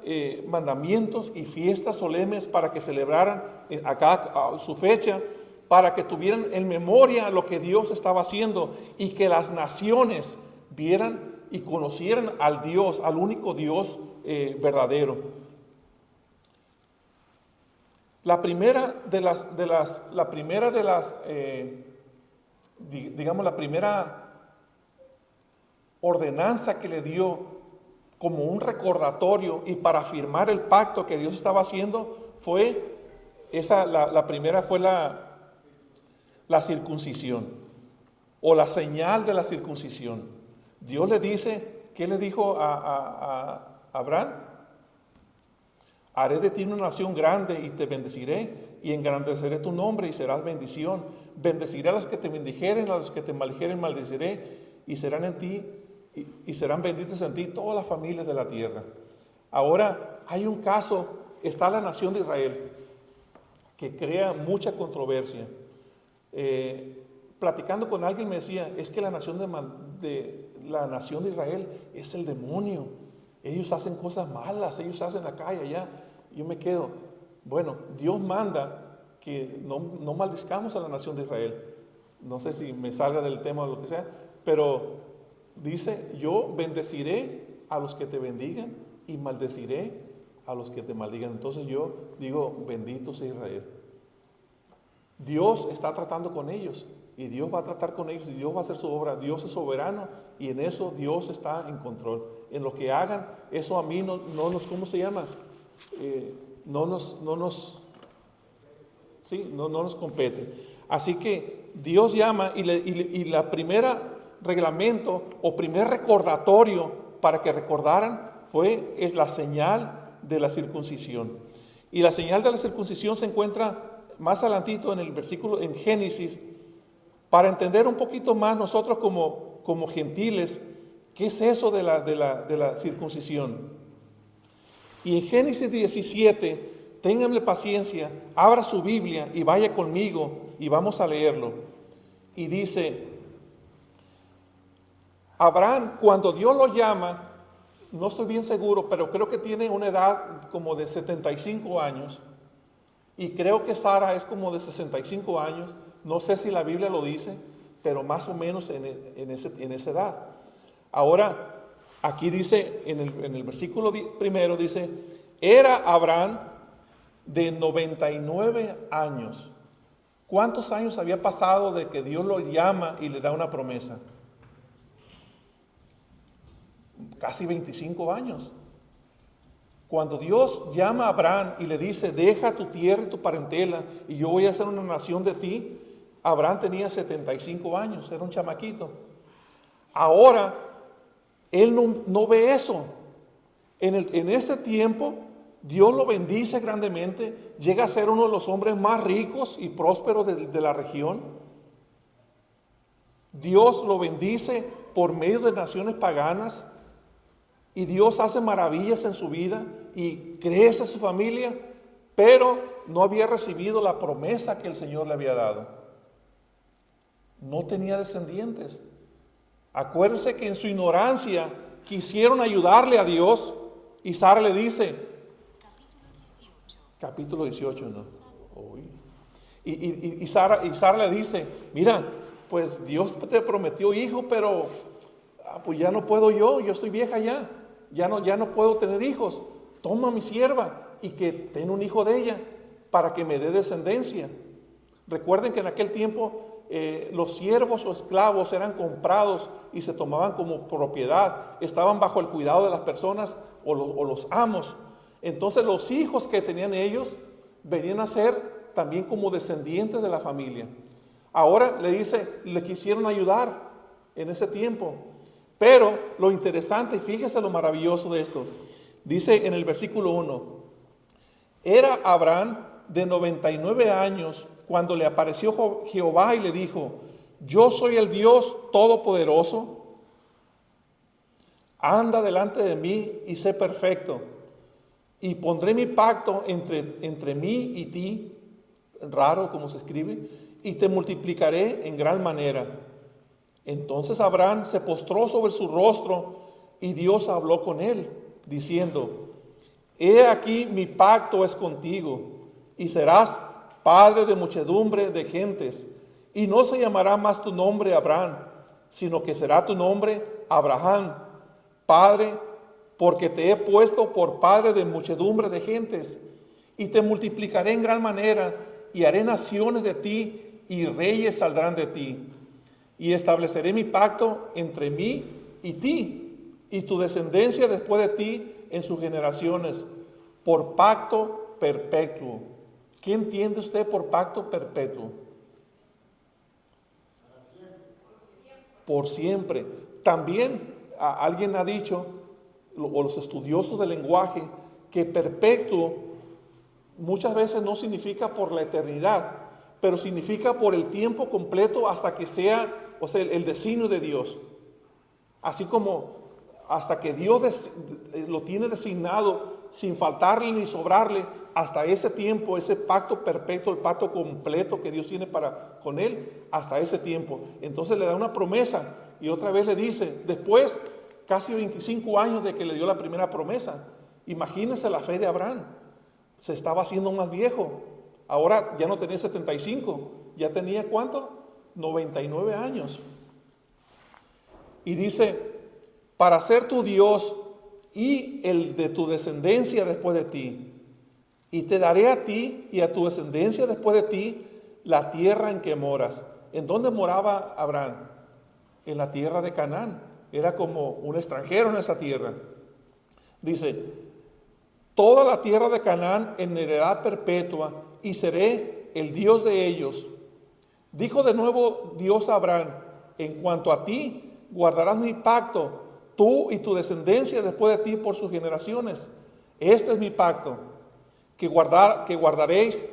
Speaker 8: mandamientos y fiestas solemnes para que celebraran a su fecha, para que tuvieran en memoria lo que Dios estaba haciendo, y que las naciones vieran y conocieran al Dios, al único Dios verdadero. La primera ordenanza que le dio como un recordatorio y para afirmar el pacto que Dios estaba haciendo fue la primera fue la circuncisión, o la señal de la circuncisión. Dios le dice, ¿qué le dijo a Abraham? Haré de ti una nación grande y te bendeciré, y engrandeceré tu nombre y serás bendición. Bendeciré a los que te bendijeren, a los que te maldijeren maldeciré, y serán en ti y serán benditas en ti todas las familias de la tierra. Ahora hay un caso, está la nación de Israel, que crea mucha controversia. Platicando con alguien me decía: es que la nación de Israel es el demonio. Ellos hacen cosas malas, ellos hacen acá y allá. Yo me quedo, bueno, Dios manda que no maldizcamos a la nación de Israel. No sé si me salga del tema o lo que sea, pero dice: yo bendeciré a los que te bendigan y maldeciré a los que te maldigan. Entonces yo digo: bendito sea Israel. Dios está tratando con ellos, y Dios va a tratar con ellos, y Dios va a hacer su obra. Dios es soberano, y en eso Dios está en control. En lo que hagan, eso a mí no nos, ¿cómo se llama? No nos compete. Así que Dios llama, y la primera reglamento o primer recordatorio para que recordaran es la señal de la circuncisión. Y la señal de la circuncisión se encuentra más adelantito en el versículo, en Génesis, para entender un poquito más nosotros como gentiles, ¿qué es eso de la circuncisión? Y en Génesis 17, ténganle paciencia, abra su Biblia y vaya conmigo y vamos a leerlo. Y dice: Abraham, cuando Dios lo llama, no estoy bien seguro, pero creo que tiene una edad como de 75 años. Y creo que Sara es como de 65 años. No sé si la Biblia lo dice, pero más o menos en esa edad. Ahora, aquí dice, en el versículo primero dice: era Abraham de 99 años. ¿Cuántos años había pasado de que Dios lo llama y le da una promesa? Casi 25 años. Cuando Dios llama a Abraham y le dice: deja tu tierra y tu parentela, y yo voy a hacer una nación de ti, Abraham tenía 75 años, era un chamaquito. Ahora, él no ve eso. En ese tiempo, Dios lo bendice grandemente, llega a ser uno de los hombres más ricos y prósperos de la región. Dios lo bendice por medio de naciones paganas y Dios hace maravillas en su vida y crece su familia, pero no había recibido la promesa que el Señor le había dado. No tenía descendientes. Acuérdense que en su ignorancia quisieron ayudarle a Dios y Sara le dice, capítulo 18, ¿no? Y Sara le dice, mira, pues Dios te prometió hijo, pero pues ya no puedo yo estoy vieja ya no puedo tener hijos. Toma a mi sierva y que ten un hijo de ella para que me dé descendencia. Recuerden que en aquel tiempo los siervos o esclavos eran comprados y se tomaban como propiedad, estaban bajo el cuidado de las personas o los amos. Entonces los hijos que tenían ellos venían a ser también como descendientes de la familia. Ahora le quisieron ayudar en ese tiempo. Pero lo interesante, y fíjese lo maravilloso de esto, dice en el versículo 1, era Abraham de 99 años cuando le apareció Jehová y le dijo, yo soy el Dios Todopoderoso, anda delante de mí y sé perfecto, y pondré mi pacto entre mí y ti, raro como se escribe, y te multiplicaré en gran manera. Entonces Abraham se postró sobre su rostro y Dios habló con él, diciendo, he aquí mi pacto es contigo, y serás padre de muchedumbre de gentes, y no se llamará más tu nombre Abraham, sino que será tu nombre Abraham, padre, porque te he puesto por padre de muchedumbre de gentes, y te multiplicaré en gran manera, y haré naciones de ti, y reyes saldrán de ti. Y estableceré mi pacto entre mí y ti, y tu descendencia después de ti en sus generaciones, por pacto perpetuo. ¿Qué entiende usted por pacto perpetuo? Por siempre. También alguien ha dicho, o los estudiosos del lenguaje, que perpetuo muchas veces no significa por la eternidad, pero significa por el tiempo completo hasta que sea, o sea, el designio de Dios. Así como hasta que Dios lo tiene designado sin faltarle ni sobrarle, hasta ese tiempo, ese pacto perpetuo, el pacto completo que Dios tiene con él, hasta ese tiempo. Entonces le da una promesa y otra vez le dice, después casi 25 años de que le dio la primera promesa, imagínense la fe de Abraham, se estaba haciendo más viejo. Ahora ya no tenía 75, ya tenía ¿cuánto? 99 años. Y dice, para ser tu Dios y el de tu descendencia después de ti. Y te daré a ti y a tu descendencia después de ti la tierra en que moras. ¿En dónde moraba Abraham? En la tierra de Canaán. Era como un extranjero en esa tierra. Dice, toda la tierra de Canaán en heredad perpetua, y seré el Dios de ellos. Dijo de nuevo Dios a Abraham, en cuanto a ti, guardarás mi pacto, tú y tu descendencia después de ti por sus generaciones. Este es mi pacto, que guardaréis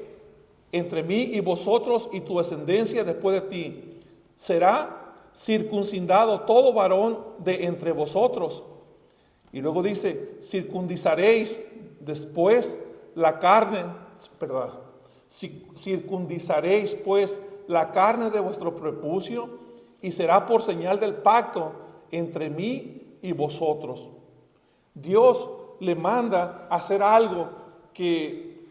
Speaker 8: entre mí y vosotros y tu descendencia después de ti. Será circuncidado todo varón de entre vosotros. Y luego dice, circundizaréis después la carne, circundizaréis pues la carne de vuestro prepucio, y será por señal del pacto entre mí y vosotros. Dios le manda a hacer algo que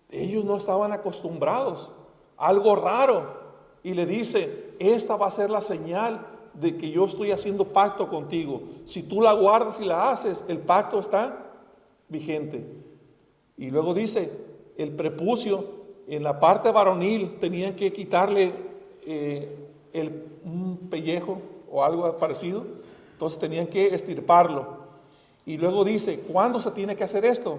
Speaker 8: ellos no estaban acostumbrados, algo raro, y le dice, esta va a ser la señal de que yo estoy haciendo pacto contigo. Si tú la guardas y la haces, el pacto está vigente. Y luego dice, el prepucio, en la parte varonil tenían que quitarle un pellejo o algo parecido, entonces tenían que extirparlo. Y luego dice, ¿cuándo se tiene que hacer esto?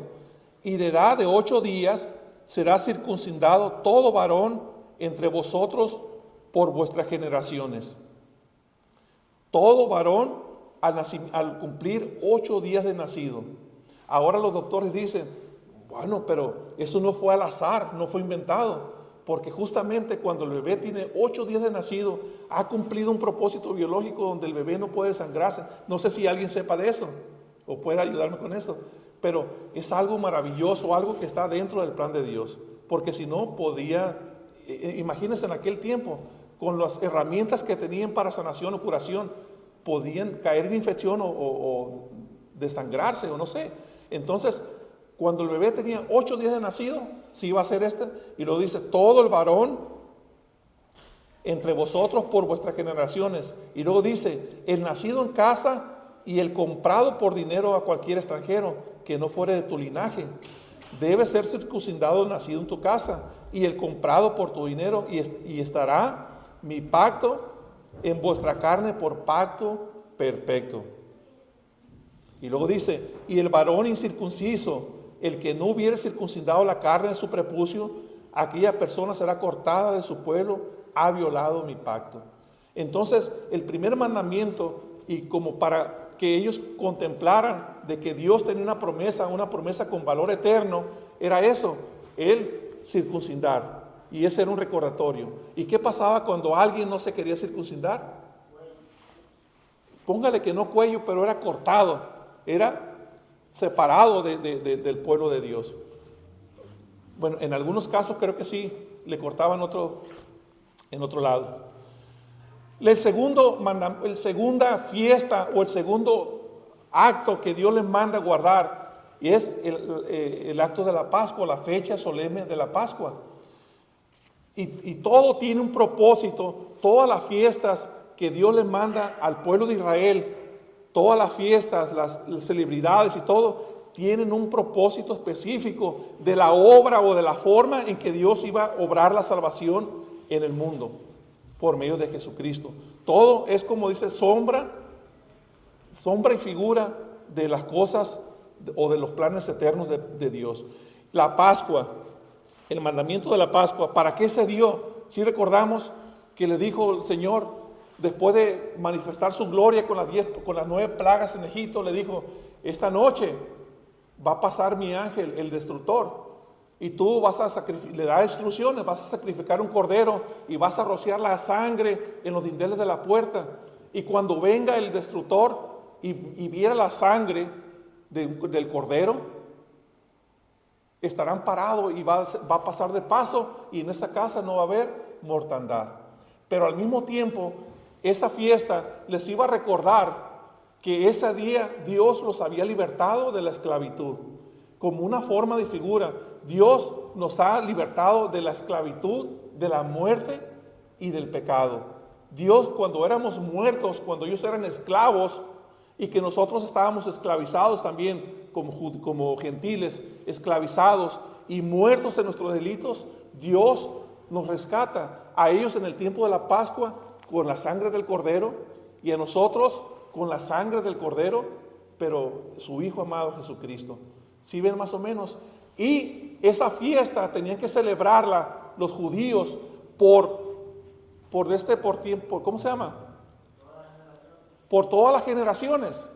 Speaker 8: Y de edad de 8 días será circuncidado todo varón entre vosotros por vuestras generaciones. Todo varón al cumplir 8 días de nacido. Ahora los doctores dicen, bueno, pero eso no fue al azar, no fue inventado, porque justamente cuando el bebé tiene 8 días de nacido, ha cumplido un propósito biológico donde el bebé no puede sangrarse. No sé si alguien sepa de eso, o puede ayudarme con eso, pero es algo maravilloso, algo que está dentro del plan de Dios, porque si no podía, imagínense en aquel tiempo, con las herramientas que tenían para sanación o curación, podían caer en infección o desangrarse o no sé. Entonces, cuando el bebé tenía 8 días de nacido, sí iba a ser y luego dice, todo el varón entre vosotros por vuestras generaciones. Y luego dice, el nacido en casa y el comprado por dinero a cualquier extranjero que no fuere de tu linaje, debe ser circuncidado el nacido en tu casa y el comprado por tu dinero, y estará mi pacto en vuestra carne por pacto perpetuo. Y luego dice, y el varón incircunciso, el que no hubiere circuncidado la carne en su prepucio, aquella persona será cortada de su pueblo, ha violado mi pacto. Entonces, el primer mandamiento, y como para que ellos contemplaran de que Dios tenía una promesa con valor eterno, era eso, el circuncidar. Y ese era un recordatorio. ¿Y qué pasaba cuando alguien no se quería circuncidar? Póngale que no cuello, pero era cortado, era separado del pueblo de Dios. Bueno, en algunos casos creo que sí, le cortaban en otro lado. El segunda fiesta o el segundo acto que Dios les manda guardar es el acto de la Pascua, la fecha solemne de la Pascua. Y todo tiene un propósito, todas las fiestas que Dios les manda al pueblo de Israel, todas las fiestas, las celebridades y todo, tienen un propósito específico de la obra o de la forma en que Dios iba a obrar la salvación en el mundo por medio de Jesucristo. Todo es, como dice, sombra y figura de las cosas o de los planes eternos de Dios. La Pascua, el mandamiento de la Pascua, ¿para qué se dio? Si recordamos que le dijo el Señor, después de manifestar su gloria con las 9 plagas en Egipto, le dijo, esta noche va a pasar mi ángel, el destructor, y tú le da instrucciones, vas a sacrificar un cordero y vas a rociar la sangre en los dinteles de la puerta. Y cuando venga el destructor y viera la sangre del cordero, estarán parados y va a pasar de paso, y en esa casa no va a haber mortandad. Pero al mismo tiempo, esa fiesta les iba a recordar que ese día Dios los había libertado de la esclavitud. Como una forma de figura, Dios nos ha libertado de la esclavitud, de la muerte y del pecado. Dios, cuando éramos muertos, cuando ellos eran esclavos, y que nosotros estábamos esclavizados también como gentiles, esclavizados y muertos en nuestros delitos, Dios nos rescata a ellos en el tiempo de la Pascua con la sangre del Cordero, y a nosotros con la sangre del Cordero, pero su Hijo amado Jesucristo. ¿Sí ven más o menos? Y esa fiesta tenían que celebrarla los judíos por tiempo, ¿cómo se llama? Por todas las generaciones.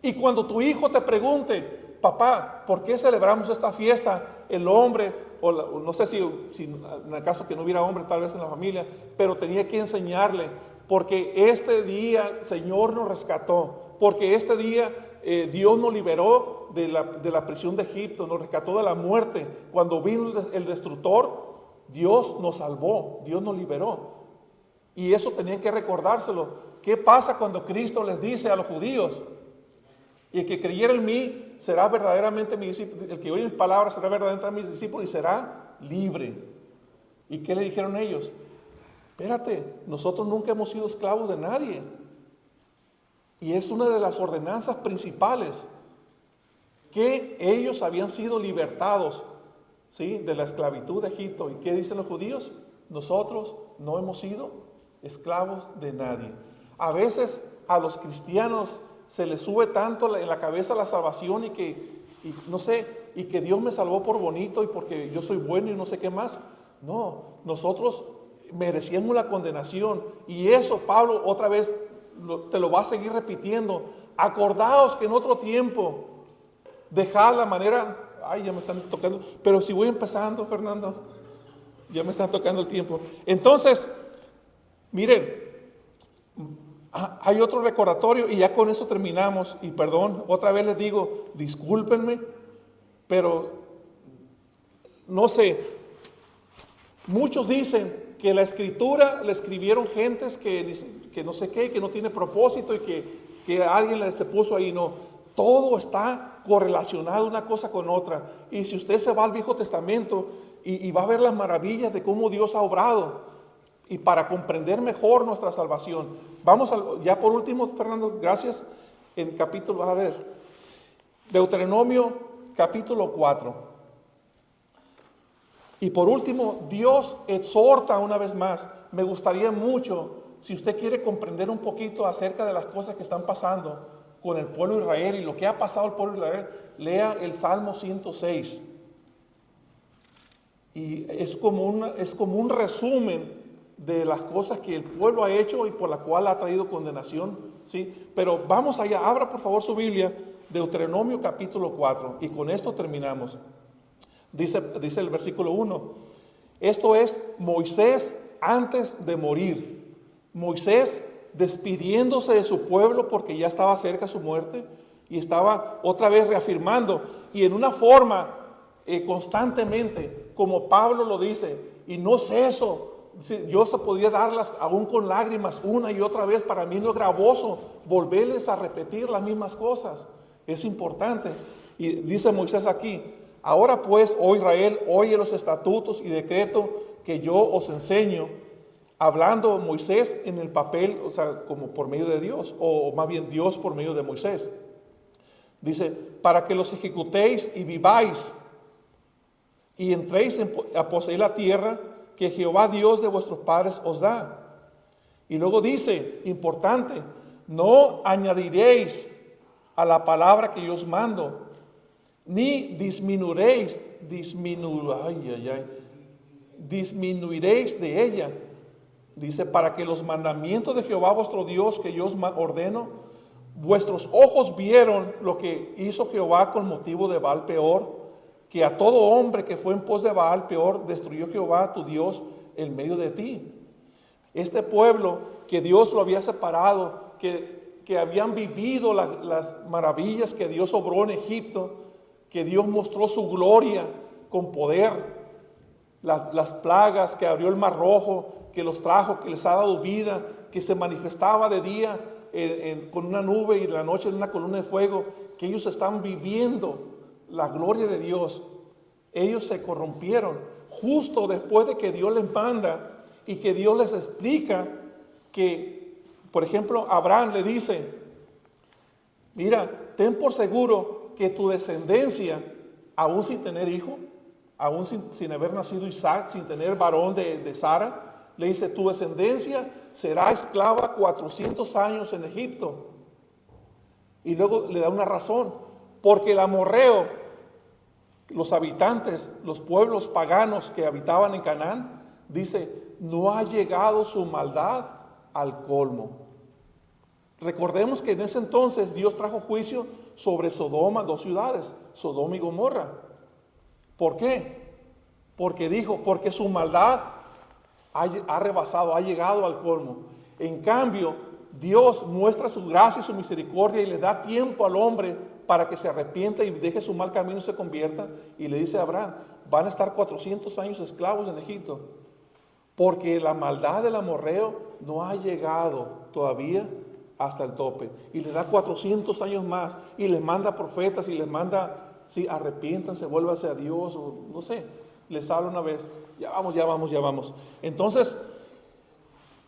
Speaker 8: Y cuando tu hijo te pregunte, papá, ¿por qué celebramos esta fiesta? El hombre, no sé si en el caso que no hubiera hombre tal vez en la familia, pero tenía que enseñarle, porque este día el Señor nos rescató, porque este día Dios nos liberó de la prisión de Egipto, nos rescató de la muerte. Cuando vino el destructor, Dios nos salvó, Dios nos liberó. Y eso tenían que recordárselo. ¿Qué pasa cuando Cristo les dice a los judíos? Y el que creyera en mí será verdaderamente mi discípulo, el que oye mis palabras será verdaderamente mi discípulo y será libre. ¿Y qué le dijeron ellos? Espérate, nosotros nunca hemos sido esclavos de nadie. Y es una de las ordenanzas principales, que ellos habían sido libertados, ¿sí?, de la esclavitud de Egipto. ¿Y qué dicen los judíos? Nosotros no hemos sido esclavos de nadie. A veces a los cristianos se les sube tanto en la cabeza la salvación y que Dios me salvó por bonito y porque yo soy bueno y no sé qué más. No, nosotros merecíamos la condenación. Y eso Pablo otra vez te lo va a seguir repitiendo. Acordaos que en otro tiempo dejad la manera, ay, ya me están tocando, pero si voy empezando, Fernando, ya me están tocando el tiempo. Entonces, miren, hay otro recordatorio y ya con eso terminamos. Y perdón, otra vez les digo, discúlpenme, pero no sé, muchos dicen que la escritura la escribieron gentes que no sé qué, que no tiene propósito y que alguien se puso ahí. No, todo está correlacionado una cosa con otra. Y si usted se va al Viejo Testamento y va a ver las maravillas de cómo Dios ha obrado, y para comprender mejor nuestra salvación. Vamos ya por último, Fernando, gracias, en capítulo, vas a ver, Deuteronomio capítulo 4. Y por último, Dios exhorta una vez más. Me gustaría mucho, si usted quiere comprender un poquito acerca de las cosas que están pasando con el pueblo de Israel y lo que ha pasado al pueblo de Israel, lea el Salmo 106. Y es como un resumen de las cosas que el pueblo ha hecho y por la cual ha traído condenación, ¿sí? Pero vamos allá, abra por favor su Biblia, Deuteronomio capítulo 4, y con esto terminamos. Dice el versículo 1, esto es Moisés antes de morir. Moisés despidiéndose de su pueblo porque ya estaba cerca su muerte y estaba otra vez reafirmando, y en una forma constantemente, como Pablo lo dice, y no ceso. Yo se podía darlas aún con lágrimas una y otra vez. Para mí no es gravoso volverles a repetir las mismas cosas. Es importante. Y dice Moisés aquí, ahora pues, oh Israel, oye los estatutos y decretos que yo os enseño. Hablando Moisés en el papel, o sea, como por medio de Dios, o más bien Dios por medio de Moisés. Dice, para que los ejecutéis y viváis y entréis a poseer la tierra que Jehová Dios de vuestros padres os da. Y luego dice, importante, no añadiréis a la palabra que yo os mando, ni disminuiréis de ella. Dice, para que los mandamientos de Jehová vuestro Dios que yo os ordeno, vuestros ojos vieron lo que hizo Jehová con motivo de Baal Peor, que a todo hombre que fue en pos de Baal Peor destruyó Jehová tu Dios en medio de ti. Este pueblo que Dios lo había separado, que habían vivido las maravillas que Dios obró en Egipto, que Dios mostró su gloria con poder, las plagas, que abrió el mar rojo, que los trajo, que les ha dado vida, que se manifestaba de día con una nube y de la noche en una columna de fuego, que ellos están viviendo la gloria de Dios. Ellos se corrompieron justo después de que Dios les manda y que Dios les explica que, por ejemplo, Abraham le dice, mira, ten por seguro que tu descendencia, aún sin tener hijo, aún sin haber nacido Isaac, sin tener varón de Sara, le dice, tu descendencia será esclava 400 años en Egipto. Y luego le da una razón, porque el amorreo, los habitantes, los pueblos paganos que habitaban en Canaán, dice, no ha llegado su maldad al colmo. Recordemos que en ese entonces Dios trajo juicio sobre Sodoma, 2 ciudades, Sodoma y Gomorra. ¿Por qué? Porque dijo, porque su maldad ha rebasado, ha llegado al colmo. En cambio, Dios muestra su gracia y su misericordia y le da tiempo al hombre para que se arrepienta y deje su mal camino y se convierta. Y le dice a Abraham, van a estar 400 años esclavos en Egipto, porque la maldad del amorreo no ha llegado todavía hasta el tope. Y le da 400 años más y les manda profetas y les manda, sí, arrepiéntanse, vuélvanse a Dios, o no sé, les habla una vez, ya vamos. Entonces,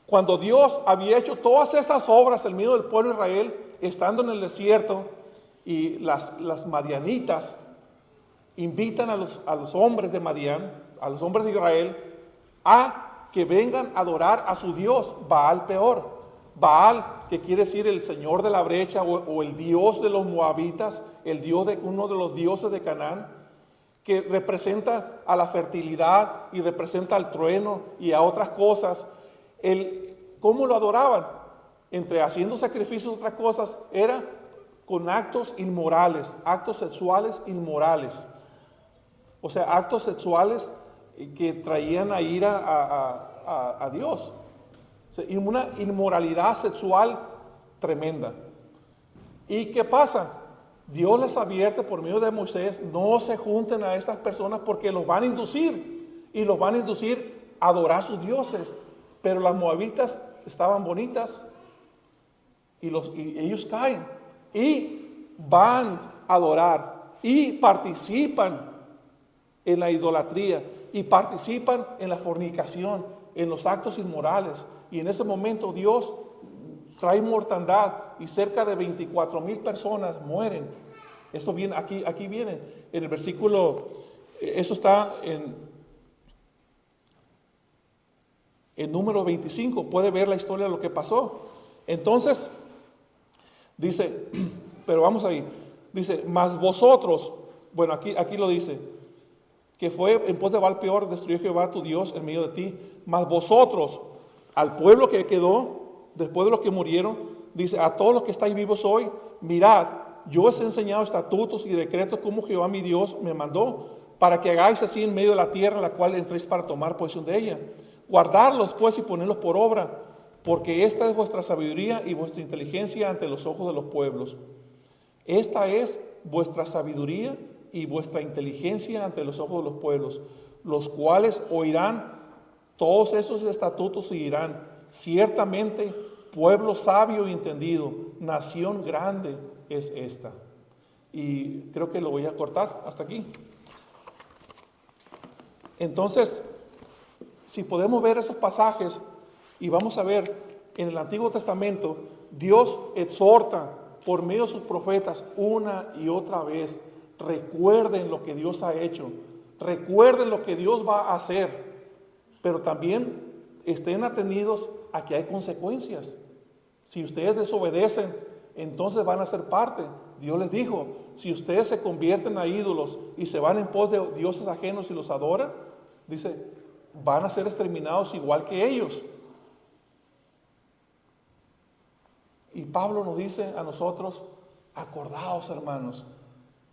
Speaker 8: cuando Dios había hecho todas esas obras en medio del pueblo de Israel, estando en el desierto, y las madianitas invitan a los hombres de Madián, a los hombres de Israel, a que vengan a adorar a su Dios, Baal Peor. Baal, que quiere decir el señor de la brecha o el dios de los moabitas, el dios de uno de los dioses de Canaán, que representa a la fertilidad y representa al trueno y a otras cosas. ¿Cómo lo adoraban? Entre haciendo sacrificios y otras cosas, era con actos inmorales, actos sexuales inmorales. O sea, actos sexuales que traían a ira a Dios. O sea, y una inmoralidad sexual tremenda. ¿Y qué pasa? Dios les advierte por medio de Moisés: no se junten a estas personas porque los van a inducir, y los van a inducir a adorar a sus dioses. Pero las moabitas estaban bonitas y ellos caen y van a adorar y participan en la idolatría y participan en la fornicación, en los actos inmorales. Y en ese momento Dios trae mortandad y cerca de 24,000 personas mueren. Esto viene aquí viene en el versículo, eso está en número 25, puede ver la historia de lo que pasó. Entonces, dice, pero vamos ahí, dice, mas vosotros, bueno, aquí lo dice, que fue en pos de Baal-peor, destruyó Jehová tu Dios en medio de ti, mas vosotros, al pueblo que quedó, después de los que murieron, dice, a todos los que estáis vivos hoy, mirad, yo os he enseñado estatutos y decretos como Jehová mi Dios me mandó, para que hagáis así en medio de la tierra en la cual entréis para tomar posesión de ella. Guardarlos pues y ponerlos por obra, porque esta es vuestra sabiduría y vuestra inteligencia ante los ojos de los pueblos. Esta es vuestra sabiduría y vuestra inteligencia ante los ojos de los pueblos, los cuales oirán todos esos estatutos y dirán, ciertamente pueblo sabio y entendido, nación grande es esta. Y creo que lo voy a cortar hasta aquí. Entonces, si podemos ver esos pasajes y vamos a ver en el Antiguo Testamento, Dios exhorta por medio de sus profetas una y otra vez: recuerden lo que Dios ha hecho, recuerden lo que Dios va a hacer, pero también estén atendidos a que hay consecuencias. Si ustedes desobedecen, entonces van a ser parte. Dios les dijo, si ustedes se convierten a ídolos y se van en pos de dioses ajenos y los adoran, dice, van a ser exterminados igual que ellos. Y Pablo nos dice a nosotros, acordaos, hermanos,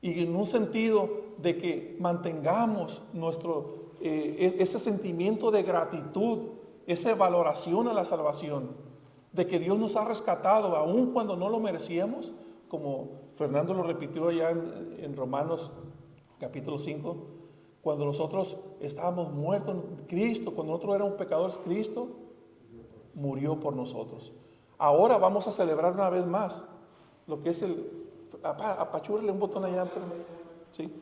Speaker 8: y en un sentido de que mantengamos ese sentimiento de gratitud, esa valoración a la salvación, de que Dios nos ha rescatado aun cuando no lo merecíamos, como Fernando lo repitió allá en Romanos capítulo 5, cuando nosotros estábamos muertos en Cristo, cuando nosotros éramos pecadores, Cristo murió por nosotros. Ahora vamos a celebrar una vez más lo que es apachúrele un botón allá, ¿sí?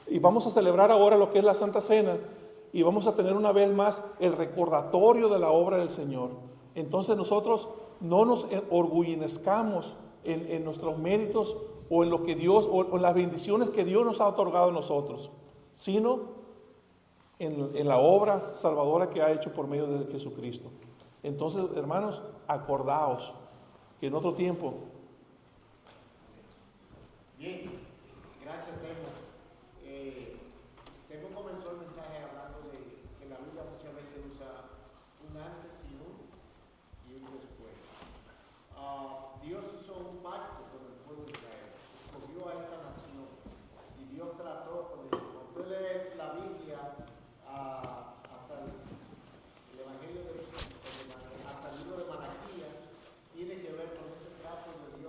Speaker 8: Y vamos a celebrar ahora lo que es la Santa Cena, y vamos a tener una vez más el recordatorio de la obra del Señor. Entonces nosotros no nos orgullezcamos en nuestros méritos o en lo que Dios, o en las bendiciones que Dios nos ha otorgado a nosotros, sino en la obra salvadora que ha hecho por medio de Jesucristo. Entonces, hermanos, acordaos que en otro tiempo.
Speaker 1: Bien, gracias, Temo. Temo comenzó el mensaje hablando de que la Biblia muchas veces usa un antes y un después. Dios hizo un pacto con el pueblo de Israel, escogió a esta nación y Dios trató con ellos. Cuando usted lee la Biblia hasta el Evangelio hasta el libro de Malaquías, tiene que ver con ese trato de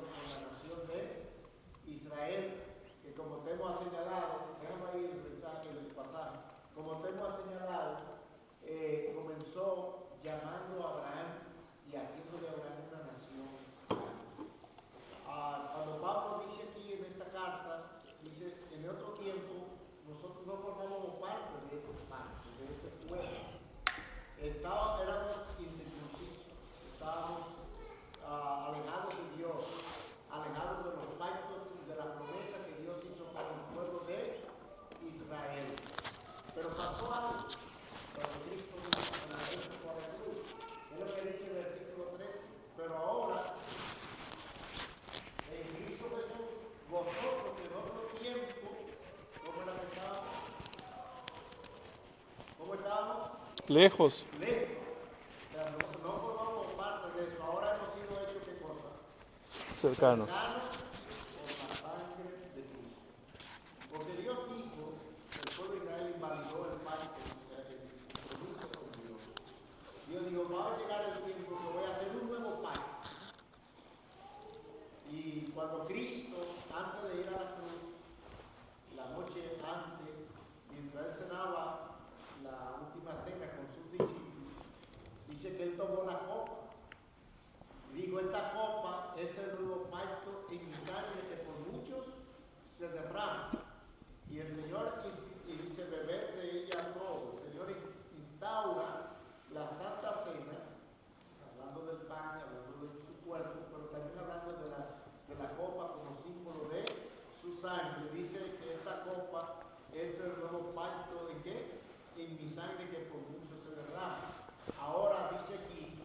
Speaker 8: lejos,
Speaker 1: lejos. O sea, no formamos parte de eso. Ahora hemos sido hechos qué cosa?
Speaker 8: cercanos.
Speaker 1: Cercanos por la sangre de Cristo. Porque Dios dijo, el pueblo de Israel invalidó el pacto, el compromiso con Dios. Dios dijo, va a llegar el tiempo que voy a hacer un nuevo pacto. Y cuando Cristo, antes de ir a la cruz, la noche antes, mientras él cenaba la última cena con sus discípulos, dice que él tomó la copa. Y dijo, esta copa es el nuevo pacto en mi sangre que por muchos se derrama. Y el Señor dice, beber de ella todo. El Señor instaura la Santa Cena, hablando del pan, hablando de su cuerpo, pero también hablando de la copa como símbolo de su sangre. Dice que esta copa es el nuevo pacto de qué? En mi sangre que por muchos se derrama. Ahora dice aquí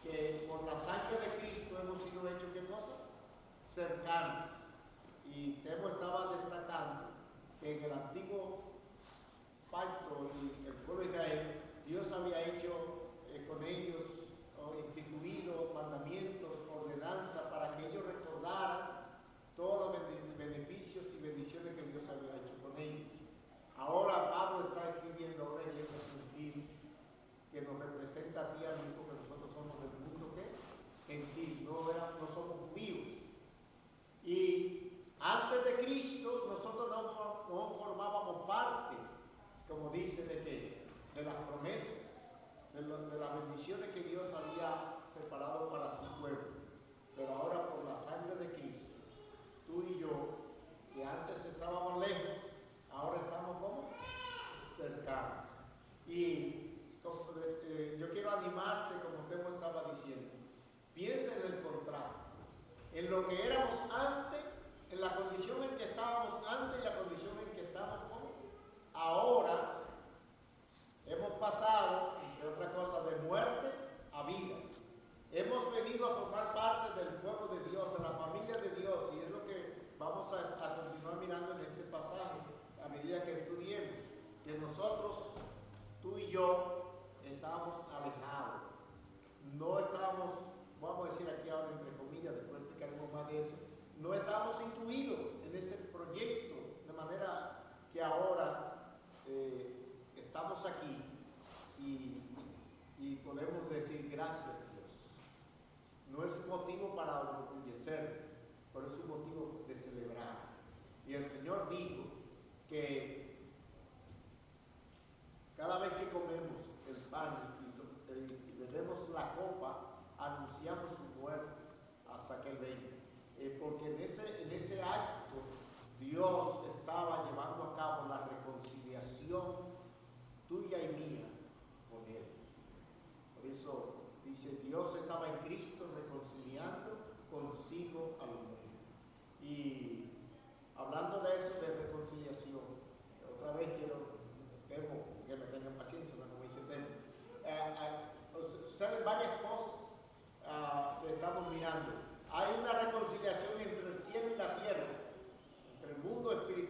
Speaker 1: que por la sangre de Cristo hemos sido hechos ¿qué cosa? Cercanos. Y Temo estaba destacando que en el antiguo pacto y el pueblo de Israel, Dios había hecho con ellos instituido mandamientos, ordenanzas para que ellos recordaran todos los beneficios y bendiciones que Dios había hecho con ellos. Ahora Pablo está escribiendo a una iglesia gentil que nos representa a ti, a mí, porque nosotros somos del mundo que gentil, no somos judíos. Y antes de Cristo nosotros no formábamos parte, como dice, de qué, de las promesas, de las bendiciones que Dios había separado para su pueblo. Pero ahora por la sangre de Cristo, tú y yo, que antes estábamos lejos, ahora estamos como cercanos. Y yo quiero animarte, como Temo estaba diciendo, piensa en el contraste, en lo que éramos antes, en la condición en que estábamos antes y la condición en que estamos ahora. Hemos pasado, entre otras cosas, de muerte a vida. Hemos venido a formar parte del pueblo de Dios, de la familia de Dios, y es lo que vamos a continuar mirando en este pasaje a medida que estudiemos, que nosotros, tú y yo, estábamos alejados. No estábamos, vamos a decir aquí ahora entre comillas, después explicaremos más de eso, no estábamos incluidos en ese proyecto, de manera que ahora estamos aquí y podemos decir gracias a Dios. No es un motivo para orgullecer, pero es un motivo de celebrar. Y el Señor dijo que cada vez que comemos el pan y bebemos la copa, anunciamos su muerte hasta que Él venga. Porque en ese acto Dios estaba llevando a cabo la reconciliación tuya y mía con Él. Por eso dice, Dios estaba en Cristo reconciliando consigo al mundo. Y hablando de eso, de reconciliación, otra vez Temo que me tengan paciencia, como dice Temo. Suceden varias cosas que estamos mirando. Hay una reconciliación entre el cielo y la tierra, entre el mundo espiritual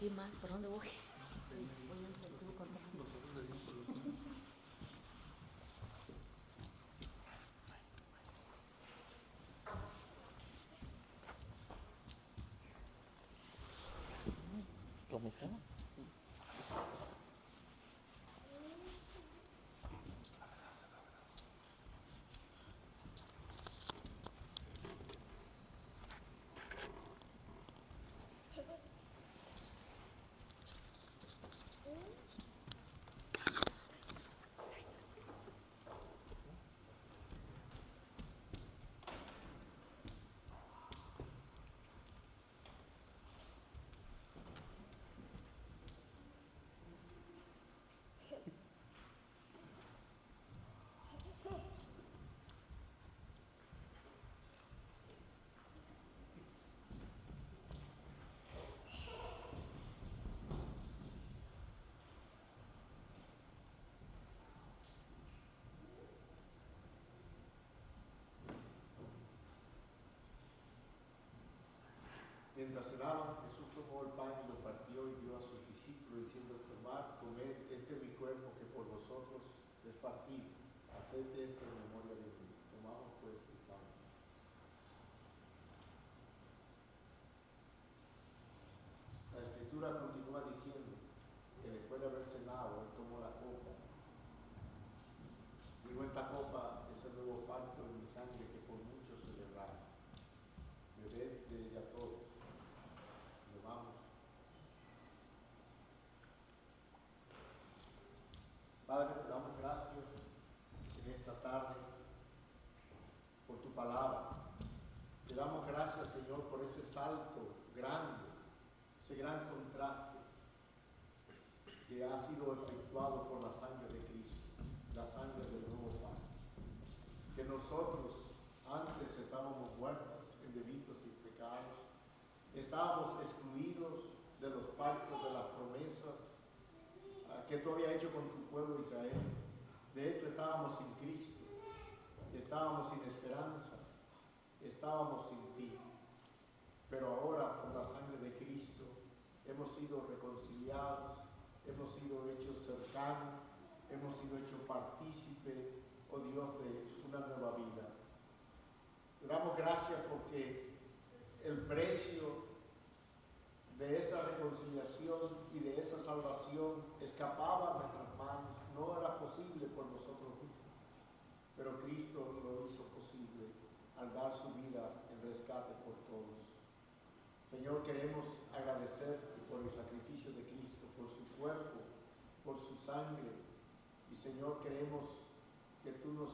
Speaker 6: aquí más, ¿por dónde voy? Voy a empezar con
Speaker 8: ¿Comenzamos?
Speaker 1: Mientras cenaban, Jesús tomó el pan y lo partió y dio a sus discípulos, diciendo: tomad, comed, este es mi cuerpo que por vosotros es partido. Haced esto en memoria de mí. Tomamos pues el pan. La Escritura continúa diciendo que después de haber cenado, él tomó la copa. Digo, esta copa es el nuevo pacto en mi sangre que por muchos se derrama. Bebed de ella todos. Vamos. Padre, te damos gracias en esta tarde por tu palabra. Te damos gracias, Señor, por ese salto grande, ese gran contraste que ha sido efectuado por la sangre de Cristo, la sangre del nuevo pacto. Que nosotros antes estábamos muertos en delitos y pecados, estábamos excluidos de los pactos, de las promesas que tú habías hecho con tu pueblo Israel. De hecho, estábamos sin Cristo, estábamos sin esperanza, estábamos sin ti. Pero ahora, por la sangre de Cristo, hemos sido reconciliados, hemos sido hechos cercanos, hemos sido hechos partícipes, oh Dios, de una nueva vida. Te damos gracias porque el precio de esa reconciliación y de esa salvación escapaba de nuestras manos, no era posible por nosotros mismos, pero Cristo lo hizo posible al dar su vida en rescate por todos. Señor, queremos agradecerte por el sacrificio de Cristo, por su cuerpo, por su sangre, y Señor, queremos que tú nos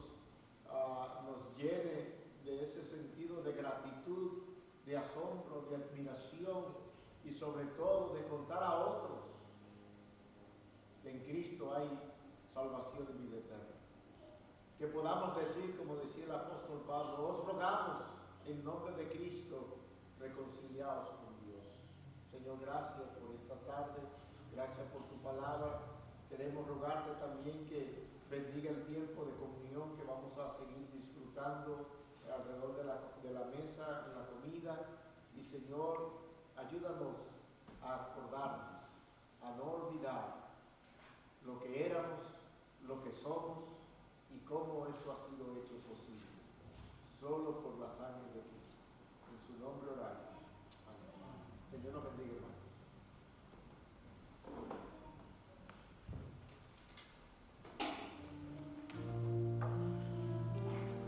Speaker 1: llenes de ese sentido de gratitud, de asombro, de admiración, y sobre todo de contar a otros que en Cristo hay salvación y vida eterna. Que podamos decir, como decía el apóstol Pablo: os rogamos en nombre de Cristo, reconciliados con Dios. Señor, gracias por esta tarde, gracias por tu palabra. Queremos rogarte también que bendiga el tiempo de comunión que vamos a seguir disfrutando alrededor de la mesa, en la comida. Y Señor, ayúdanos a acordarnos, a no olvidar lo que éramos, lo que somos